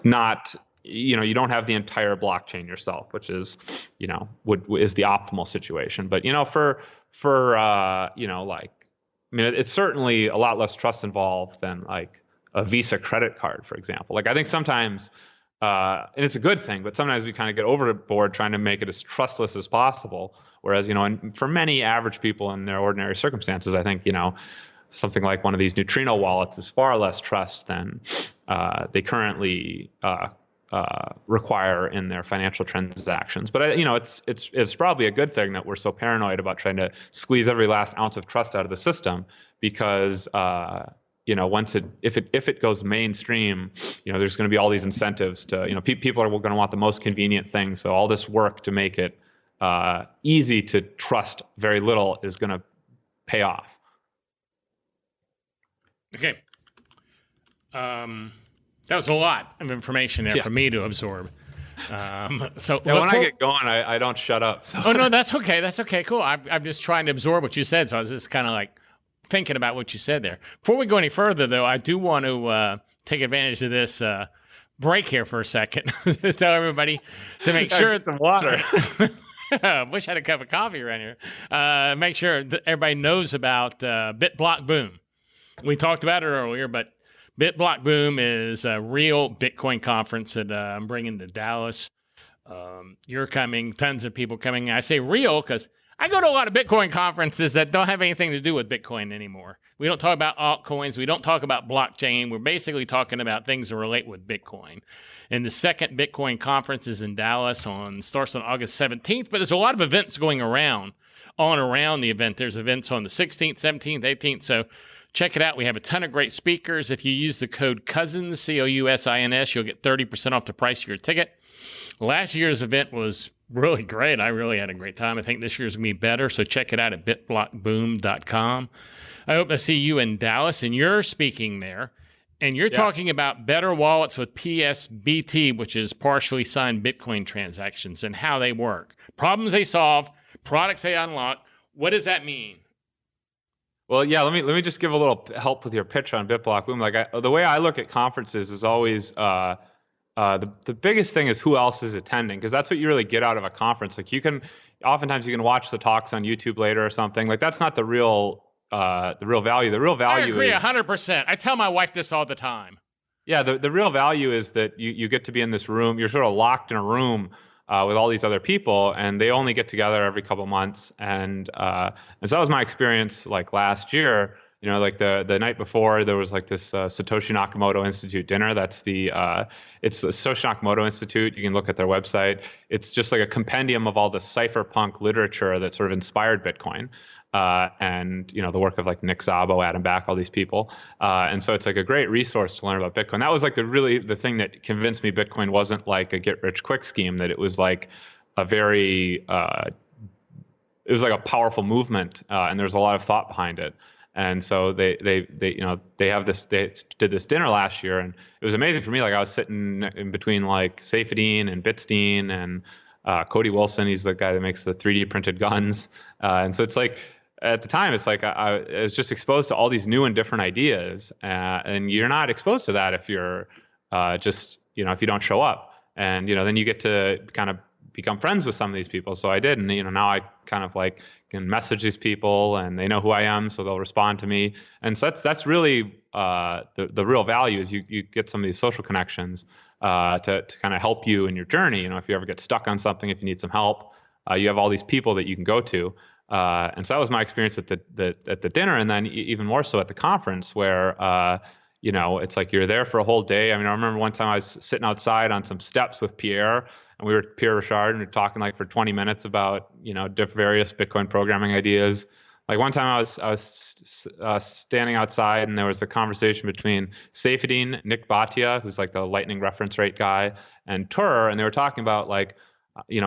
not, you don't have the entire blockchain yourself, which is, is the optimal situation. But, it's certainly a lot less trust involved than like a Visa credit card, for example. Like I think sometimes, and it's a good thing, but sometimes we kind of get overboard trying to make it as trustless as possible. Whereas, and for many average people in their ordinary circumstances, I think, something like one of these Neutrino wallets is far less trust than they currently require in their financial transactions. But it's probably a good thing that we're so paranoid about trying to squeeze every last ounce of trust out of the system, because if it goes mainstream, there's going to be all these incentives to people are going to want the most convenient thing. So all this work to make it easy to trust very little is going to pay off. Okay. That was a lot of information there for me to absorb. So when I get going, I don't shut up. So. Oh, no, that's okay. That's okay. Cool. I'm just trying to absorb what you said. So I was just kind of like thinking about what you said there. Before we go any further, though, I do want to take advantage of this break here for a second to tell everybody to make sure. Get some water. Wish I had a cup of coffee around here. Make sure that everybody knows about BitBlock Boom. We talked about it earlier, but BitBlock Boom is a real Bitcoin conference that I'm bringing to Dallas. You're coming, tons of people coming. I say real because I go to a lot of Bitcoin conferences that don't have anything to do with Bitcoin anymore. We don't talk about altcoins. We don't talk about blockchain. We're basically talking about things that relate with Bitcoin. And the second Bitcoin conference is in Dallas starts on August 17th, but there's a lot of events going around the event. There's events on the 16th, 17th, 18th. So check it out. We have a ton of great speakers. If you use the code COUSINS, COUSINS, you'll get 30% off the price of your ticket. Last year's event was really great. I really had a great time. I think this year's going to be better, so check it out at bitblockboom.com. I hope to see you in Dallas, and you're speaking there, and you're talking about better wallets with PSBT, which is partially signed Bitcoin transactions, and how they work. Problems they solve, products they unlock. What does that mean? Well, yeah, let me just give a little help with your pitch on BitBlock Boom. Like the way I look at conferences is always the biggest thing is who else is attending, because that's what you really get out of a conference. Like oftentimes you can watch the talks on YouTube later or something. Like that's not the real value. The real value. I agree 100%. I tell my wife this all the time. Yeah, the real value is that you get to be in this room. You're sort of locked in a room with all these other people, and they only get together every couple months. And so that was my experience. Like last year, like the night before, there was like this Satoshi Nakamoto Institute dinner. That's it's the Satoshi Nakamoto Institute. You can look at their website. It's just like a compendium of all the cypherpunk literature that sort of inspired Bitcoin. And the work of like Nick Szabo, Adam Back, all these people. And so it's like a great resource to learn about Bitcoin. That was like the thing that convinced me Bitcoin wasn't like a get rich quick scheme, that it was like a very, it was like a powerful movement, and there's a lot of thought behind it. And so they did this dinner last year, and it was amazing for me. Like I was sitting in between like Saifedean and Bitstein and Cody Wilson. He's the guy that makes the 3D printed guns. And so it's like, at the time, it's like I was just exposed to all these new and different ideas, and you're not exposed to that if you're if you don't show up. And then you get to kind of become friends with some of these people. So I did, and now I kind of like can message these people, and they know who I am, so they'll respond to me. And so that's really the real value is you get some of these social connections to kind of help you in your journey. If you ever get stuck on something, if you need some help, you have all these people that you can go to. And so that was my experience at the dinner, and then even more so at the conference, where it's like you're there for a whole day. I mean, I remember one time I was sitting outside on some steps with Pierre, and we were Pierre Richard, and we were talking like for 20 minutes about various Bitcoin programming ideas. Like one time I was standing outside and there was a conversation between Saifedean, Nick Bhatia, who's like the Lightning reference rate guy, and Tur, and they were talking about like,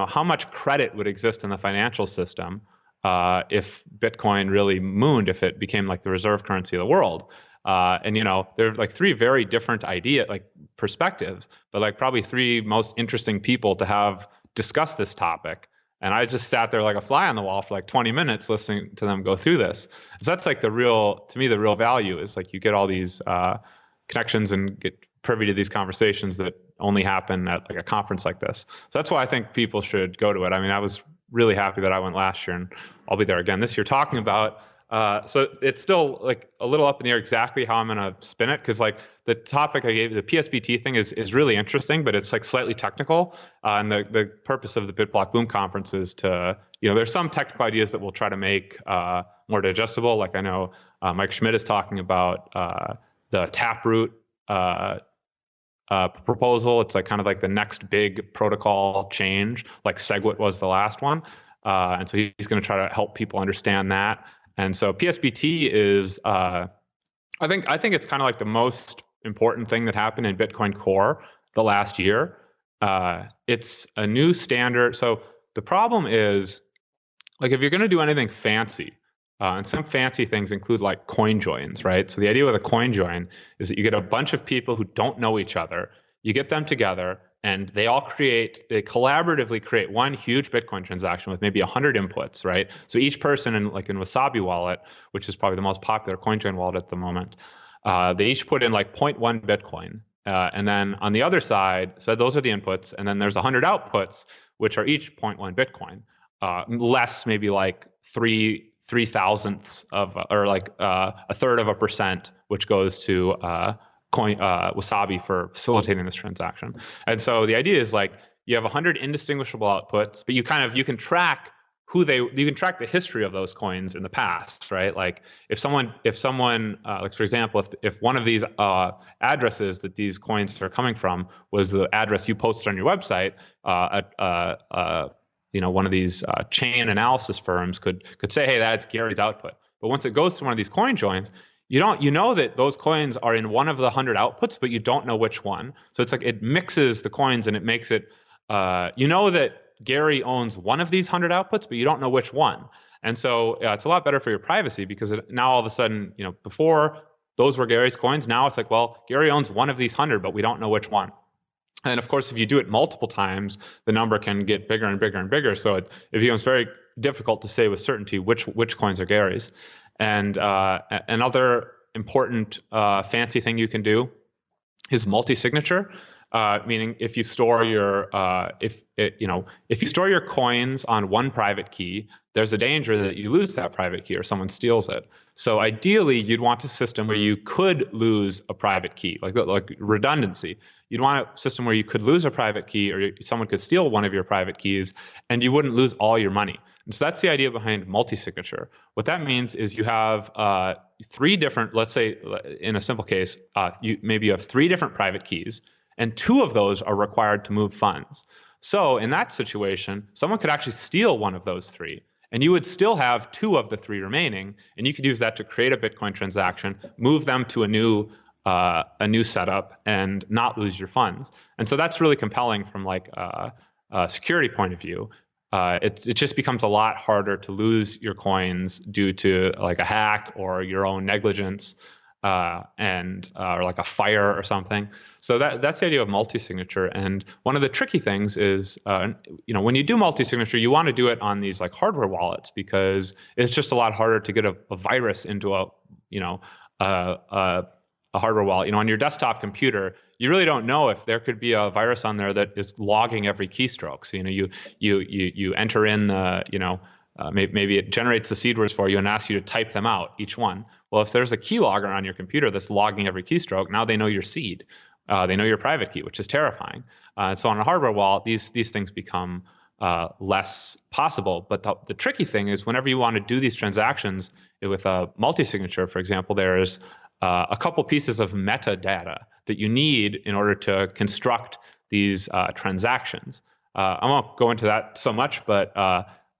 how much credit would exist in the financial system if Bitcoin really mooned, if it became like the reserve currency of the world. And there are like three very different perspectives, but like probably three most interesting people to have discussed this topic. And I just sat there like a fly on the wall for like 20 minutes listening to them go through this. So that's like the real value is like you get all these connections and get privy to these conversations that only happen at like a conference like this. So that's why I think people should go to it. I mean, I was really happy that I went last year, and I'll be there again this year talking about. So it's still like a little up in the air exactly how I'm going to spin it, because like the topic I gave, the PSBT thing is really interesting, but it's like slightly technical. And the purpose of the BitBlock Boom conference is to, there's some technical ideas that we'll try to make more digestible. Like I know Mike Schmidt is talking about the Taproot proposal. It's like kind of like the next big protocol change, like SegWit was the last one. And so he's going to try to help people understand that. And so PSBT is, I think it's kind of like the most important thing that happened in Bitcoin Core the last year. It's a new standard. So the problem is, like, if you're going to do anything fancy, and some fancy things include like CoinJoins, right? So the idea with a CoinJoin is that you get a bunch of people who don't know each other, you get them together, and they collaboratively create one huge Bitcoin transaction with maybe 100 inputs, right? So each person in Wasabi Wallet, which is probably the most popular CoinJoin wallet at the moment, they each put in like 0.1 Bitcoin. And then on the other side, so those are the inputs, and then there's 100 outputs, which are each 0.1 Bitcoin, less maybe like 3 thousandths of, or like a third of a percent, which goes to Wasabi for facilitating this transaction. And so the idea is like you have 100 indistinguishable outputs, but you can track you can track the history of those coins in the past, right? Like if someone like for example, if one of these addresses that these coins are coming from was the address you posted on your website, one of these chain analysis firms could say, hey, that's Gary's output. But once it goes to one of these CoinJoins, you know that those coins are in one of the 100 outputs, but you don't know which one. So it's like it mixes the coins and it makes it, that Gary owns one of these 100 outputs, but you don't know which one. And so it's a lot better for your privacy, because now all of a sudden, before those were Gary's coins, now it's like, well, Gary owns one of these 100, but we don't know which one. And of course, if you do it multiple times, the number can get bigger and bigger and bigger. So it becomes very difficult to say with certainty which coins are Gary's. And another important fancy thing you can do is multi-signature, meaning if you store your if you store your coins on one private key, there's a danger that you lose that private key or someone steals it. So ideally, you'd want a system where you could lose a private key, like redundancy. You'd want a system where you could lose a private key, or someone could steal one of your private keys, and you wouldn't lose all your money. And so that's the idea behind multi-signature. What that means is you have three different, let's say in a simple case, you have three different private keys, and two of those are required to move funds. So in that situation, someone could actually steal one of those three, and you would still have two of the three remaining, and you could use that to create a Bitcoin transaction, move them to a new setup, and not lose your funds. And so that's really compelling from like a security point of view. It just becomes a lot harder to lose your coins due to like a hack or your own negligence, or like a fire or something. So that's the idea of multi-signature. And one of the tricky things is, when you do multi-signature, you want to do it on these like hardware wallets, because it's just a lot harder to get a virus into a hardware wallet. On your desktop computer, you really don't know if there could be a virus on there that is logging every keystroke. So you enter in maybe it generates the seed words for you and asks you to type them out, each one. Well, if there's a keylogger on your computer that's logging every keystroke, now they know your seed. They know your private key, which is terrifying. So on a hardware wallet, these things become less possible. But the tricky thing is, whenever you want to do these transactions with a multi-signature, for example, there's a couple pieces of metadata that you need in order to construct these transactions. I won't go into that so much, but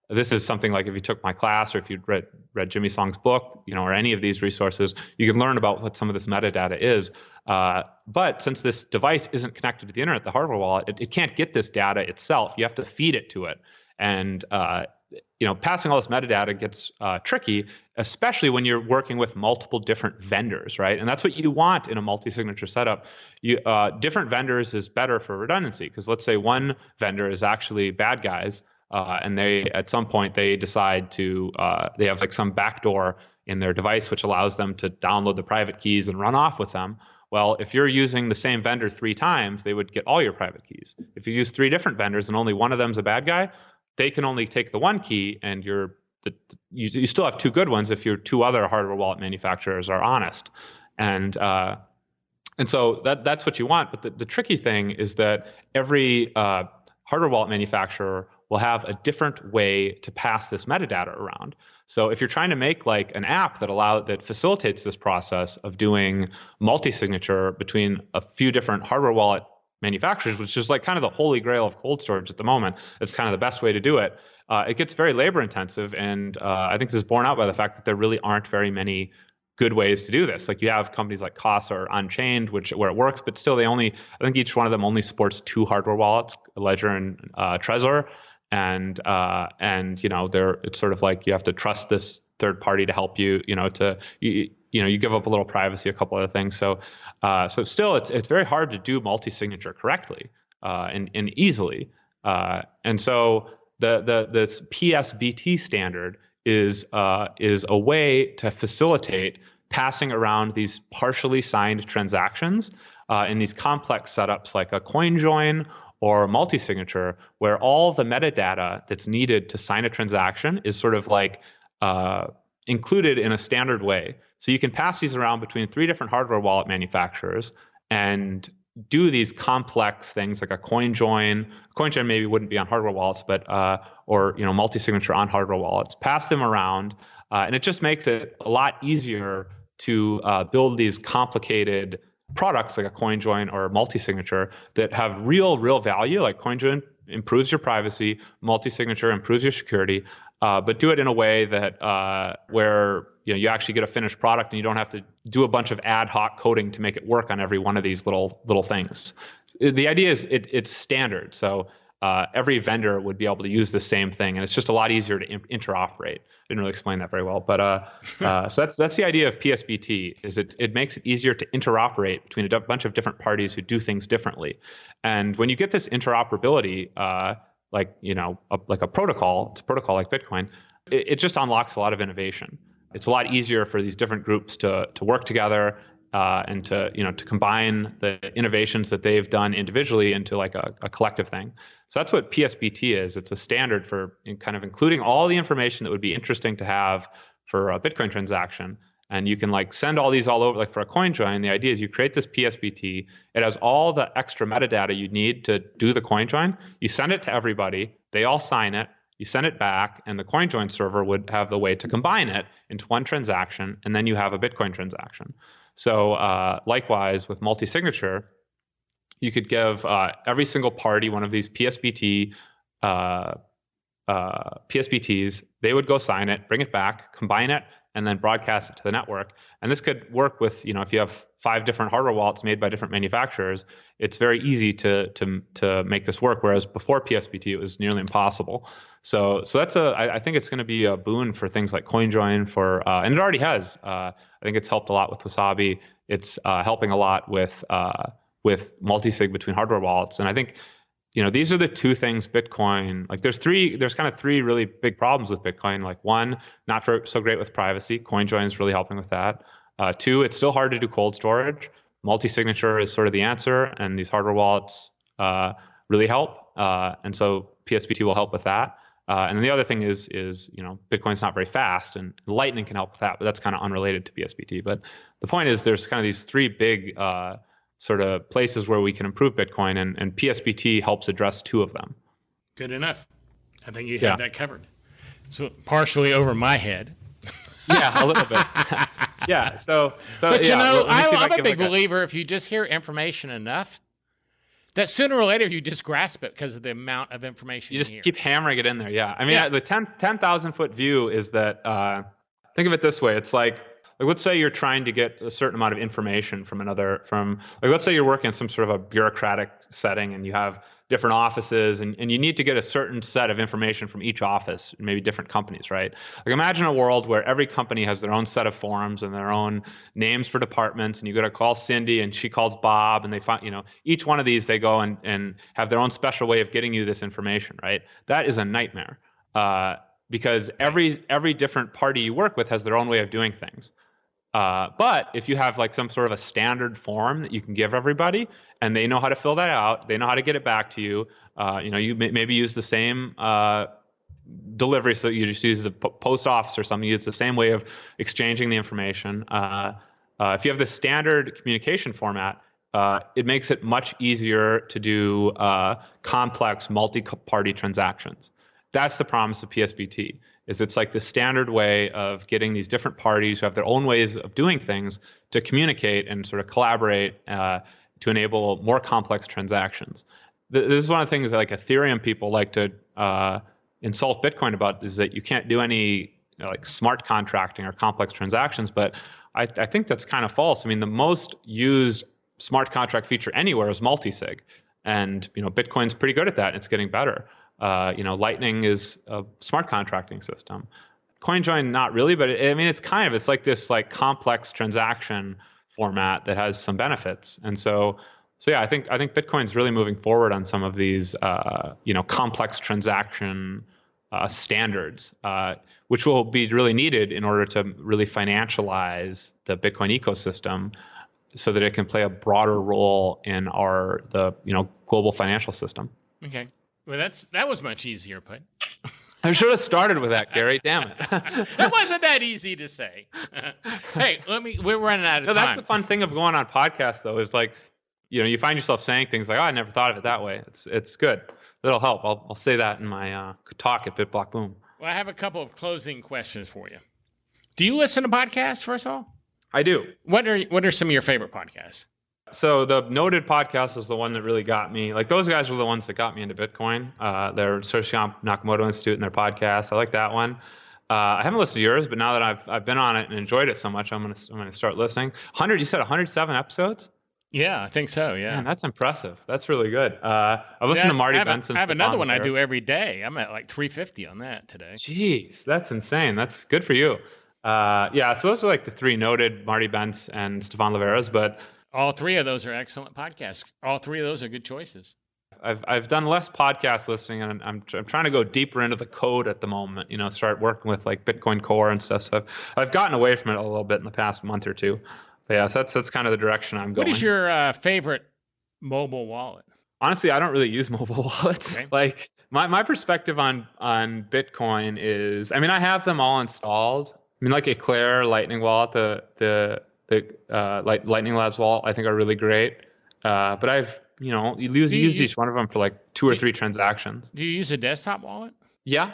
this is something like if you took my class or if you read Jimmy Song's book, or any of these resources, you can learn about what some of this metadata is. But since this device isn't connected to the internet, the hardware wallet, it can't get this data itself. You have to feed it to it. And passing all this metadata gets tricky, especially when you're working with multiple different vendors, right? And that's what you want in a multi-signature setup. Different vendors is better for redundancy, because let's say one vendor is actually bad guys, and they at some point they decide to they have like some backdoor in their device which allows them to download the private keys and run off with them. Well, if you're using the same vendor 3 times, they would get all your private keys. If you use 3 different vendors and only one of them's a bad guy, they can only take the one key, and you still have 2 good ones if your 2 other hardware wallet manufacturers are honest. And so that's what you want. But the tricky thing is that every hardware wallet manufacturer will have a different way to pass this metadata around. So if you're trying to make like an app that facilitates this process of doing multi-signature between a few different hardware wallet manufacturers, which is like kind of the holy grail of cold storage at the moment, it's kind of the best way to do it. It gets very labor intensive, and I think this is borne out by the fact that there really aren't very many good ways to do this. Like you have companies like Casa or Unchained, where it works, but still I think each one of them only supports 2 hardware wallets, Ledger and Trezor. And it's sort of like you have to trust this third party to help you, you give up a little privacy, a couple other things. So still it's very hard to do multi-signature correctly and easily. And so this PSBT standard is a way to facilitate passing around these partially signed transactions in these complex setups like a CoinJoin or multi-signature, where all the metadata that's needed to sign a transaction is sort of like included in a standard way. So you can pass these around between 3 different hardware wallet manufacturers and do these complex things like a CoinJoin. CoinJoin maybe wouldn't be on hardware wallets, but or multi-signature on hardware wallets. Pass them around, and it just makes it a lot easier to build these complicated products like a CoinJoin or multi-signature that have real value. Like CoinJoin improves your privacy, multi-signature improves your security, but do it in a way that where you actually get a finished product and you don't have to do a bunch of ad hoc coding to make it work on every one of these little things. The idea is it's standard, so every vendor would be able to use the same thing, and it's just a lot easier to interoperate. Didn't really explain that very well, but so that's the idea of PSBT. Is it makes it easier to interoperate between a bunch of different parties who do things differently, and when you get this interoperability, like a protocol, it's a protocol like Bitcoin, it just unlocks a lot of innovation. It's a lot easier for these different groups to work together and to combine the innovations that they've done individually into like a collective thing. So that's what PSBT is. It's a standard for kind of including all the information that would be interesting to have for a Bitcoin transaction. And you can like send all these all over. Like for a CoinJoin, the idea is you create this PSBT. It has all the extra metadata you need to do the CoinJoin. You send it to everybody. They all sign it. You send it back, and the CoinJoin server would have the way to combine it into one transaction, and then you have a Bitcoin transaction. So likewise, with multi-signature, you could give every single party one of these PSBTs. They would go sign it, bring it back, combine it, and then broadcast it to the network. And this could work with, if you have 5 different hardware wallets made by different manufacturers, it's very easy to make this work. Whereas before PSBT, it was nearly impossible. So that's I think it's going to be a boon for things like CoinJoin and it already has. I think it's helped a lot with Wasabi. It's helping a lot with multi-sig between hardware wallets. And I think, these are the 2 things Bitcoin, like there's kind of 3 really big problems with Bitcoin. Like 1, not so great with privacy. CoinJoin is really helping with that. 2, it's still hard to do cold storage. Multi-signature is sort of the answer, and these hardware wallets really help. And so PSBT will help with that. And then the other thing is Bitcoin's not very fast, and Lightning can help with that, but that's kind of unrelated to PSBT. But the point is there's kind of these 3 big sort of places where we can improve Bitcoin, and PSBT helps address 2 of them. Good enough. I think you have that covered. So partially over my head. Yeah, a little bit. Yeah. So but I'm a big believer. If you just hear information enough, that sooner or later you just grasp it because of the amount of information You just hear. keep hammering it in there. Yeah. I mean, the 10,000 foot view is that, think of it this way. It's like, let's say you're trying to get a certain amount of information let's say you're working in some sort of a bureaucratic setting and you have different offices and you need to get a certain set of information from each office, maybe different companies, right? Like imagine a world where every company has their own set of forms and their own names for departments, and you got to call Cindy and she calls Bob, and they find, each one of these, they go and have their own special way of getting you this information, right? That is a nightmare because every different party you work with has their own way of doing things. But if you have like some sort of a standard form that you can give everybody and they know how to fill that out, they know how to get it back to you, you maybe use the same delivery, so you just use the post office or something, it's the same way of exchanging the information. If you have the standard communication format, it makes it much easier to do complex multi-party transactions. That's the promise of PSBT. It's like the standard way of getting these different parties who have their own ways of doing things to communicate and sort of collaborate to enable more complex transactions. This is one of the things that like Ethereum people like to insult Bitcoin about, is that you can't do any like smart contracting or complex transactions. But I think that's kind of false. I mean, the most used smart contract feature anywhere is multisig, and Bitcoin's pretty good at that. And it's getting better. Lightning is a smart contracting system. CoinJoin, not really, but it's like this like complex transaction format that has some benefits. And so yeah, I think Bitcoin's really moving forward on some of these, complex transaction standards, which will be really needed in order to really financialize the Bitcoin ecosystem, so that it can play a broader role in the global financial system. Okay. Well, that was much easier put. I should have started with that, Gary. Damn it. It wasn't that easy to say. Hey, we're running out of time. That's the fun thing of going on podcasts, though, is like, you find yourself saying things like, "Oh, I never thought of it that way." It's good. That'll help. I'll say that in my talk at BitBlock Boom. Well, I have a couple of closing questions for you. Do you listen to podcasts, first of all? I do. What are some of your favorite podcasts? So the Noted podcast was the one that really got me. Like, those guys were the ones that got me into Bitcoin. Their Satoshi Nakamoto Institute and their podcast. I like that one. I haven't listened to yours, but now that I've been on it and enjoyed it so much, I'm gonna start listening. You said 107 episodes? Yeah, I think so. Yeah, man, that's impressive. That's really good. I've listened to Marty Benson. I have another one I do every day. I'm at like 350 on that today. Jeez, that's insane. That's good for you. So those are like the three Noted: Marty Benz and Stefan Livera's, but all three of those are excellent podcasts. All three of those are good choices. I've done less podcast listening, and I'm trying to go deeper into the code at the moment. Start working with like Bitcoin Core and stuff. So I've gotten away from it a little bit in the past month or two. But yeah, so that's kind of the direction I'm going. What is your favorite mobile wallet? Honestly, I don't really use mobile wallets. Okay. Like my perspective on Bitcoin is, I have them all installed. Like Eclair, Lightning Wallet, the Lightning Labs wallet, I think are really great. But I've used each one of them for like two or three transactions. Do you use a desktop wallet? Yeah.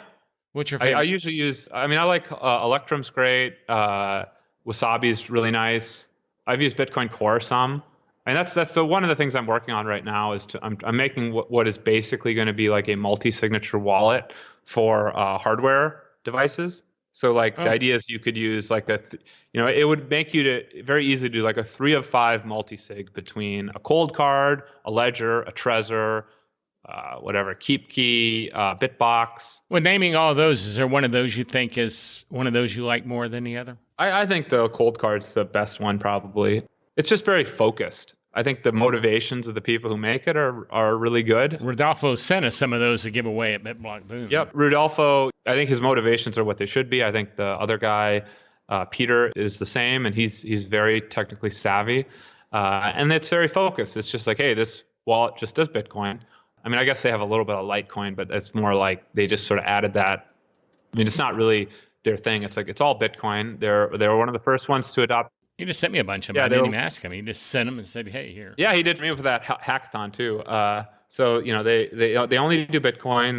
What's your favorite? I usually use. I like Electrum's great. Wasabi's really nice. I've used Bitcoin Core some. That's one of the things I'm working on right now is I'm making what is basically going to be like a multi-signature wallet for hardware devices. So the idea is you could use like it would make you to very easily do like a 3 of 5 multi-sig between a Coldcard, a Ledger, a Trezor, Keep Key, Bitbox. When naming all of those, is there one of those you think is one of those you like more than the other? I think the Coldcard's the best one probably. It's just very focused. I think the motivations of the people who make it are really good. Rodolfo sent us some of those to give away at BitBlock Boom. Yep, Rodolfo, I think his motivations are what they should be. I think the other guy, Peter, is the same, and he's very technically savvy. And it's very focused. It's just like, hey, this wallet just does Bitcoin. I guess they have a little bit of Litecoin, but it's more like they just sort of added that. It's not really their thing. It's like, it's all Bitcoin. They were one of the first ones to adopt. He just sent me a bunch of them. I didn't even ask him. He just sent them and said, hey, here. Yeah, he did for me with that hackathon too. So they only do Bitcoin.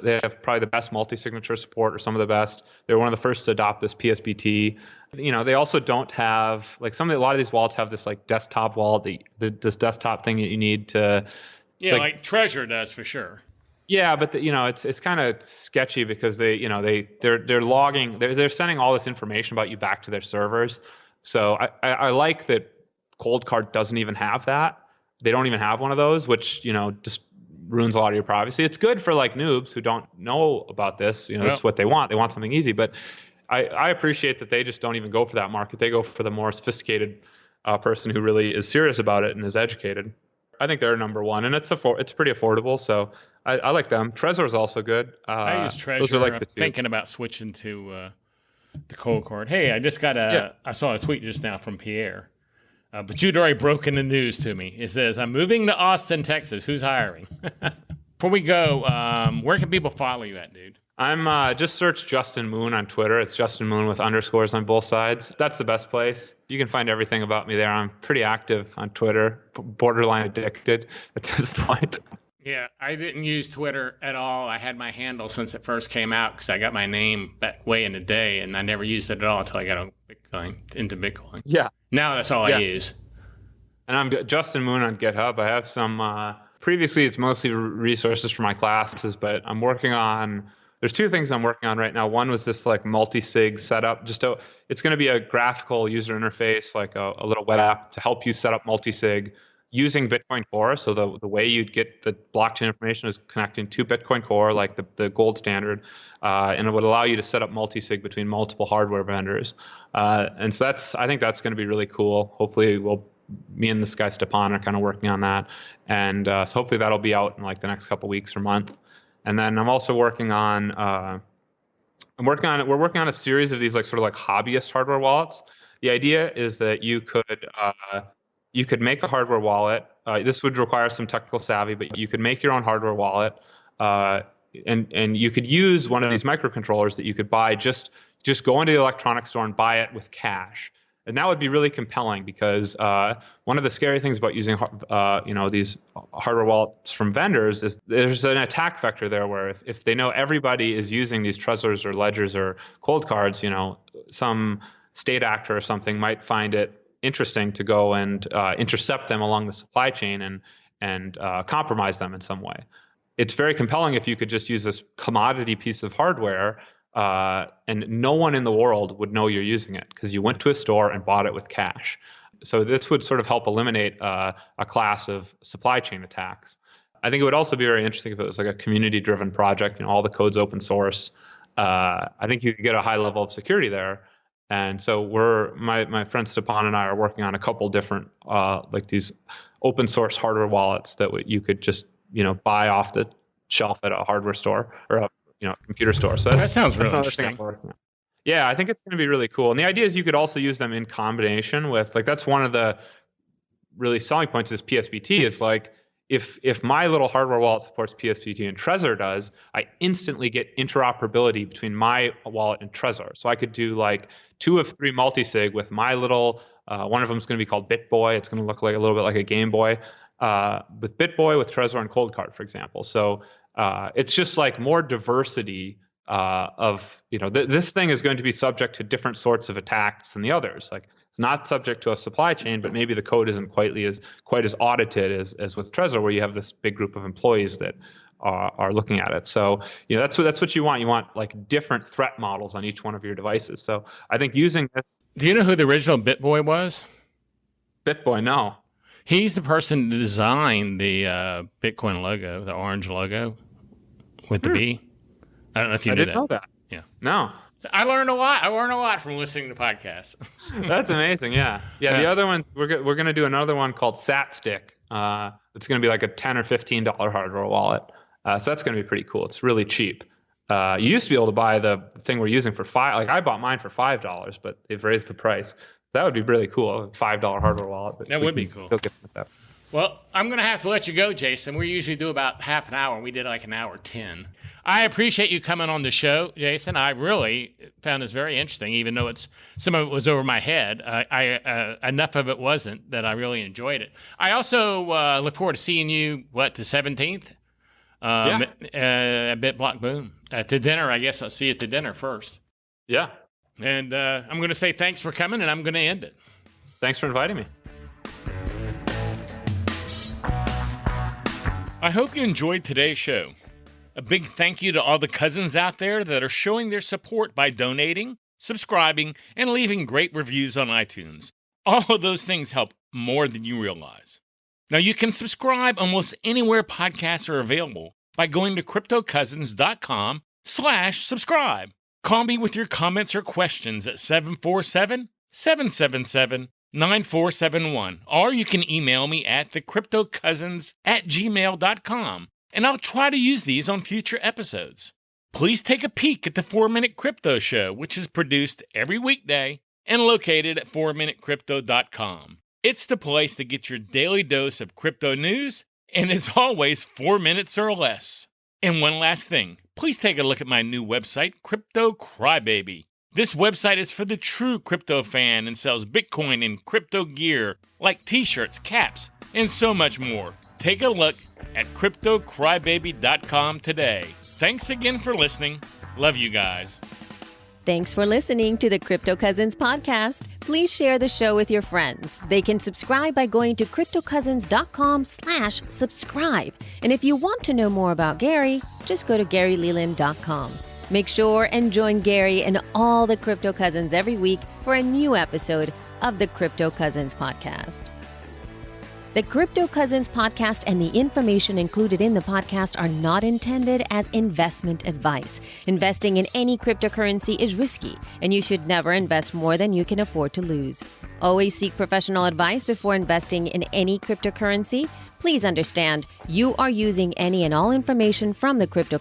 They have probably the best multi-signature support, or some of the best. They're one of the first to adopt this PSBT. They also don't have like a lot of these wallets have this like desktop wallet, this desktop thing that you need to. Yeah, like Trezor does for sure. Yeah, but it's kind of sketchy because they're logging, they're sending all this information about you back to their servers. So I like that Coldcard doesn't even have that. They don't even have one of those, which just ruins a lot of your privacy. It's good for like noobs who don't know about this. That's what they want. They want something easy. But I appreciate that they just don't even go for that market. They go for the more sophisticated person who really is serious about it and is educated. I think they're number one, and it's pretty affordable. So I like them. Trezor is also good. I use Trezor. Those are like the two. Thinking about switching to the Coldcard. Hey, I just got I saw a tweet just now from Pierre. But you'd already broken the news to me. It says, I'm moving to Austin, Texas. Who's hiring? Before we go, where can people follow you at, dude? I'm just search Justin Moon on Twitter. It's Justin Moon with underscores on both sides. That's the best place. You can find everything about me there. I'm pretty active on Twitter, borderline addicted at this point. Yeah, I didn't use Twitter at all. I had my handle since it first came out because I got my name back way in the day, and I never used it at all until I got into Bitcoin. Yeah. Now that's all I use. And I'm Justin Moon on GitHub. I have some, previously it's mostly resources for my classes, but I'm working on, there's two things I'm working on right now. One was this like multi-sig setup. It's going to be a graphical user interface, like a little web app to help you set up multi-sig using Bitcoin Core. So the way you'd get the blockchain information is connecting to Bitcoin Core, like the gold standard, and it would allow you to set up multi-sig between multiple hardware vendors. And so I think that's going to be really cool. Hopefully me and this guy Stepan are kind of working on that. And so hopefully that'll be out in like the next couple weeks or month. And then I'm also working on, we're working on a series of these like sort of like hobbyist hardware wallets. The idea is that you could make a hardware wallet. This would require some technical savvy, but you could make your own hardware wallet, and you could use one of these microcontrollers that you could buy. Just go into the electronics store and buy it with cash, and that would be really compelling because one of the scary things about using these hardware wallets from vendors is there's an attack vector there where if they know everybody is using these Trezors or ledgers or Coldcards, some state actor or something might find it interesting to go and intercept them along the supply chain and compromise them in some way. It's very compelling if you could just use this commodity piece of hardware and no one in the world would know you're using it because you went to a store and bought it with cash. So this would sort of help eliminate a class of supply chain attacks. I think it would also be very interesting if it was like a community-driven project. All the code's open source. I think you could get a high level of security there. And so my friend Stepan and I are working on a couple different like these open source hardware wallets that you could just buy off the shelf at a hardware store or a computer store. So that sounds really interesting. Yeah, I think it's going to be really cool. And the idea is you could also use them in combination with that's one of the really selling points is PSBT is like if my little hardware wallet supports PSBT and Trezor does, I instantly get interoperability between my wallet and Trezor. So I could do like 2 of 3 multi-sig with my little, one of them is going to be called BitBoy. It's going to look like a little bit like a Game Boy with BitBoy, with Trezor and Coldcard, for example. So it's just like more diversity of, this thing is going to be subject to different sorts of attacks than the others. Like it's not subject to a supply chain, but maybe the code isn't quite as audited as with Trezor, where you have this big group of employees that are looking at it. So that's what you want. You want like different threat models on each one of your devices. So I think using this. Do you know who the original BitBoy was? BitBoy, no. He's the person that designed the Bitcoin logo, the orange logo with the B. I don't know if you knew that. I didn't know that. Yeah. No. I learned a lot. I learned a lot from listening to podcasts. That's amazing. Yeah. The other ones, we're going to do another one called SatStick. It's going to be like a $10 or $15 hardware wallet. So that's going to be pretty cool. It's really cheap. You used to be able to buy the thing we're using for $5. Like I bought mine for $5, but they've raised the price. That would be really cool. A $5 hardware wallet. But that would be cool. Still get that. Well, I'm going to have to let you go, Jason. We usually do about half an hour, and we did like an hour 10. I appreciate you coming on the show, Jason. I really found this very interesting, even though some of it was over my head. Enough of it wasn't that I really enjoyed it. I also look forward to seeing you, the 17th? At BitBlock Boom. At the dinner, I guess I'll see you at the dinner first. Yeah. And I'm going to say thanks for coming, and I'm going to end it. Thanks for inviting me. I hope you enjoyed today's show. A big thank you to all the cousins out there that are showing their support by donating, subscribing, and leaving great reviews on iTunes. All of those things help more than you realize. Now, you can subscribe almost anywhere podcasts are available by going to cryptocousins.com/subscribe. Call me with your comments or questions at 747-777-9471, or you can email me at thecryptocousins@gmail.com. And I'll try to use these on future episodes. Please take a peek at the 4-Minute Crypto Show, which is produced every weekday and located at 4minutecrypto.com. It's the place to get your daily dose of crypto news, and it's always 4 minutes or less. And one last thing, please take a look at my new website, Crypto Crybaby. This website is for the true crypto fan and sells Bitcoin and crypto gear like t-shirts, caps, and so much more. Take a look at CryptoCrybaby.com today. Thanks again for listening. Love you guys. Thanks for listening to the Crypto Cousins podcast. Please share the show with your friends. They can subscribe by going to cryptocousins.com/subscribe. And if you want to know more about Gary, just go to GaryLeland.com. Make sure and join Gary and all the Crypto Cousins every week for a new episode of the Crypto Cousins podcast. The Crypto Cousins podcast and the information included in the podcast are not intended as investment advice. Investing in any cryptocurrency is risky, and you should never invest more than you can afford to lose. Always seek professional advice before investing in any cryptocurrency. Please understand, you are using any and all information from the crypto